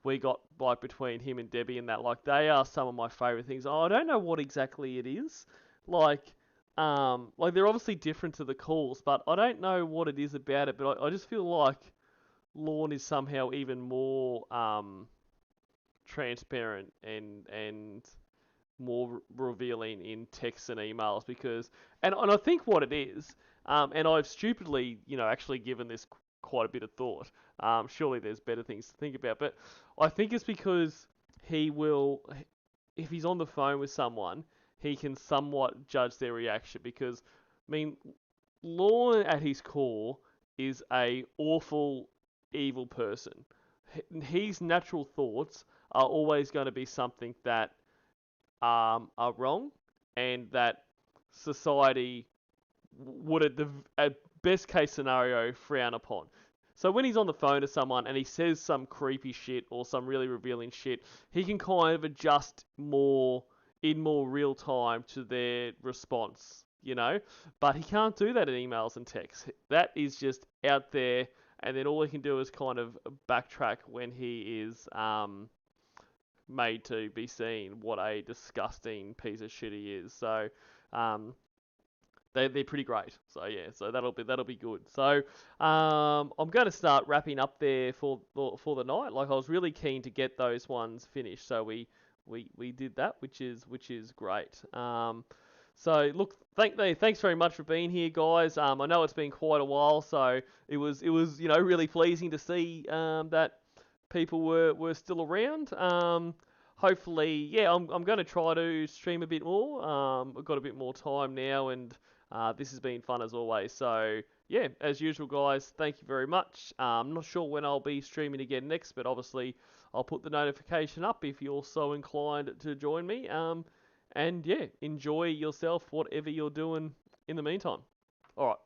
we got, like, between him and Debbie and that, like, they are some of my favourite things. I don't know what exactly it is. Like they're obviously different to the calls, but I don't know what it is about it. But I just feel like Lorne is somehow even more transparent and more revealing in texts and emails because, and I think what it is, and I've stupidly, actually given this quite a bit of thought. Surely there's better things to think about, but I think it's because he will, if he's on the phone with someone, he can somewhat judge their reaction because, I mean, Lorne at his core is a awful, evil person. His natural thoughts are always going to be something that are wrong and that society would, at best case scenario, frown upon. So when he's on the phone to someone and he says some creepy shit or some really revealing shit, he can kind of adjust in more real time to their response, But he can't do that in emails and texts. That is just out there, and then all he can do is kind of backtrack when he is made to be seen what a disgusting piece of shit he is. So they're pretty great. So yeah, so that'll be good. So I'm going to start wrapping up there for the night. Like I was really keen to get those ones finished, so we did that, which is great. So look, thanks very much for being here, guys. I know it's been quite a while, so it was really pleasing to see that people were still around. Hopefully, yeah, I'm going to try to stream a bit more. I've got a bit more time now, and this has been fun as always. So yeah, as usual, guys, thank you very much. I'm not sure when I'll be streaming again next, but obviously I'll put the notification up if you're so inclined to join me. And yeah, enjoy yourself, whatever you're doing in the meantime. All right.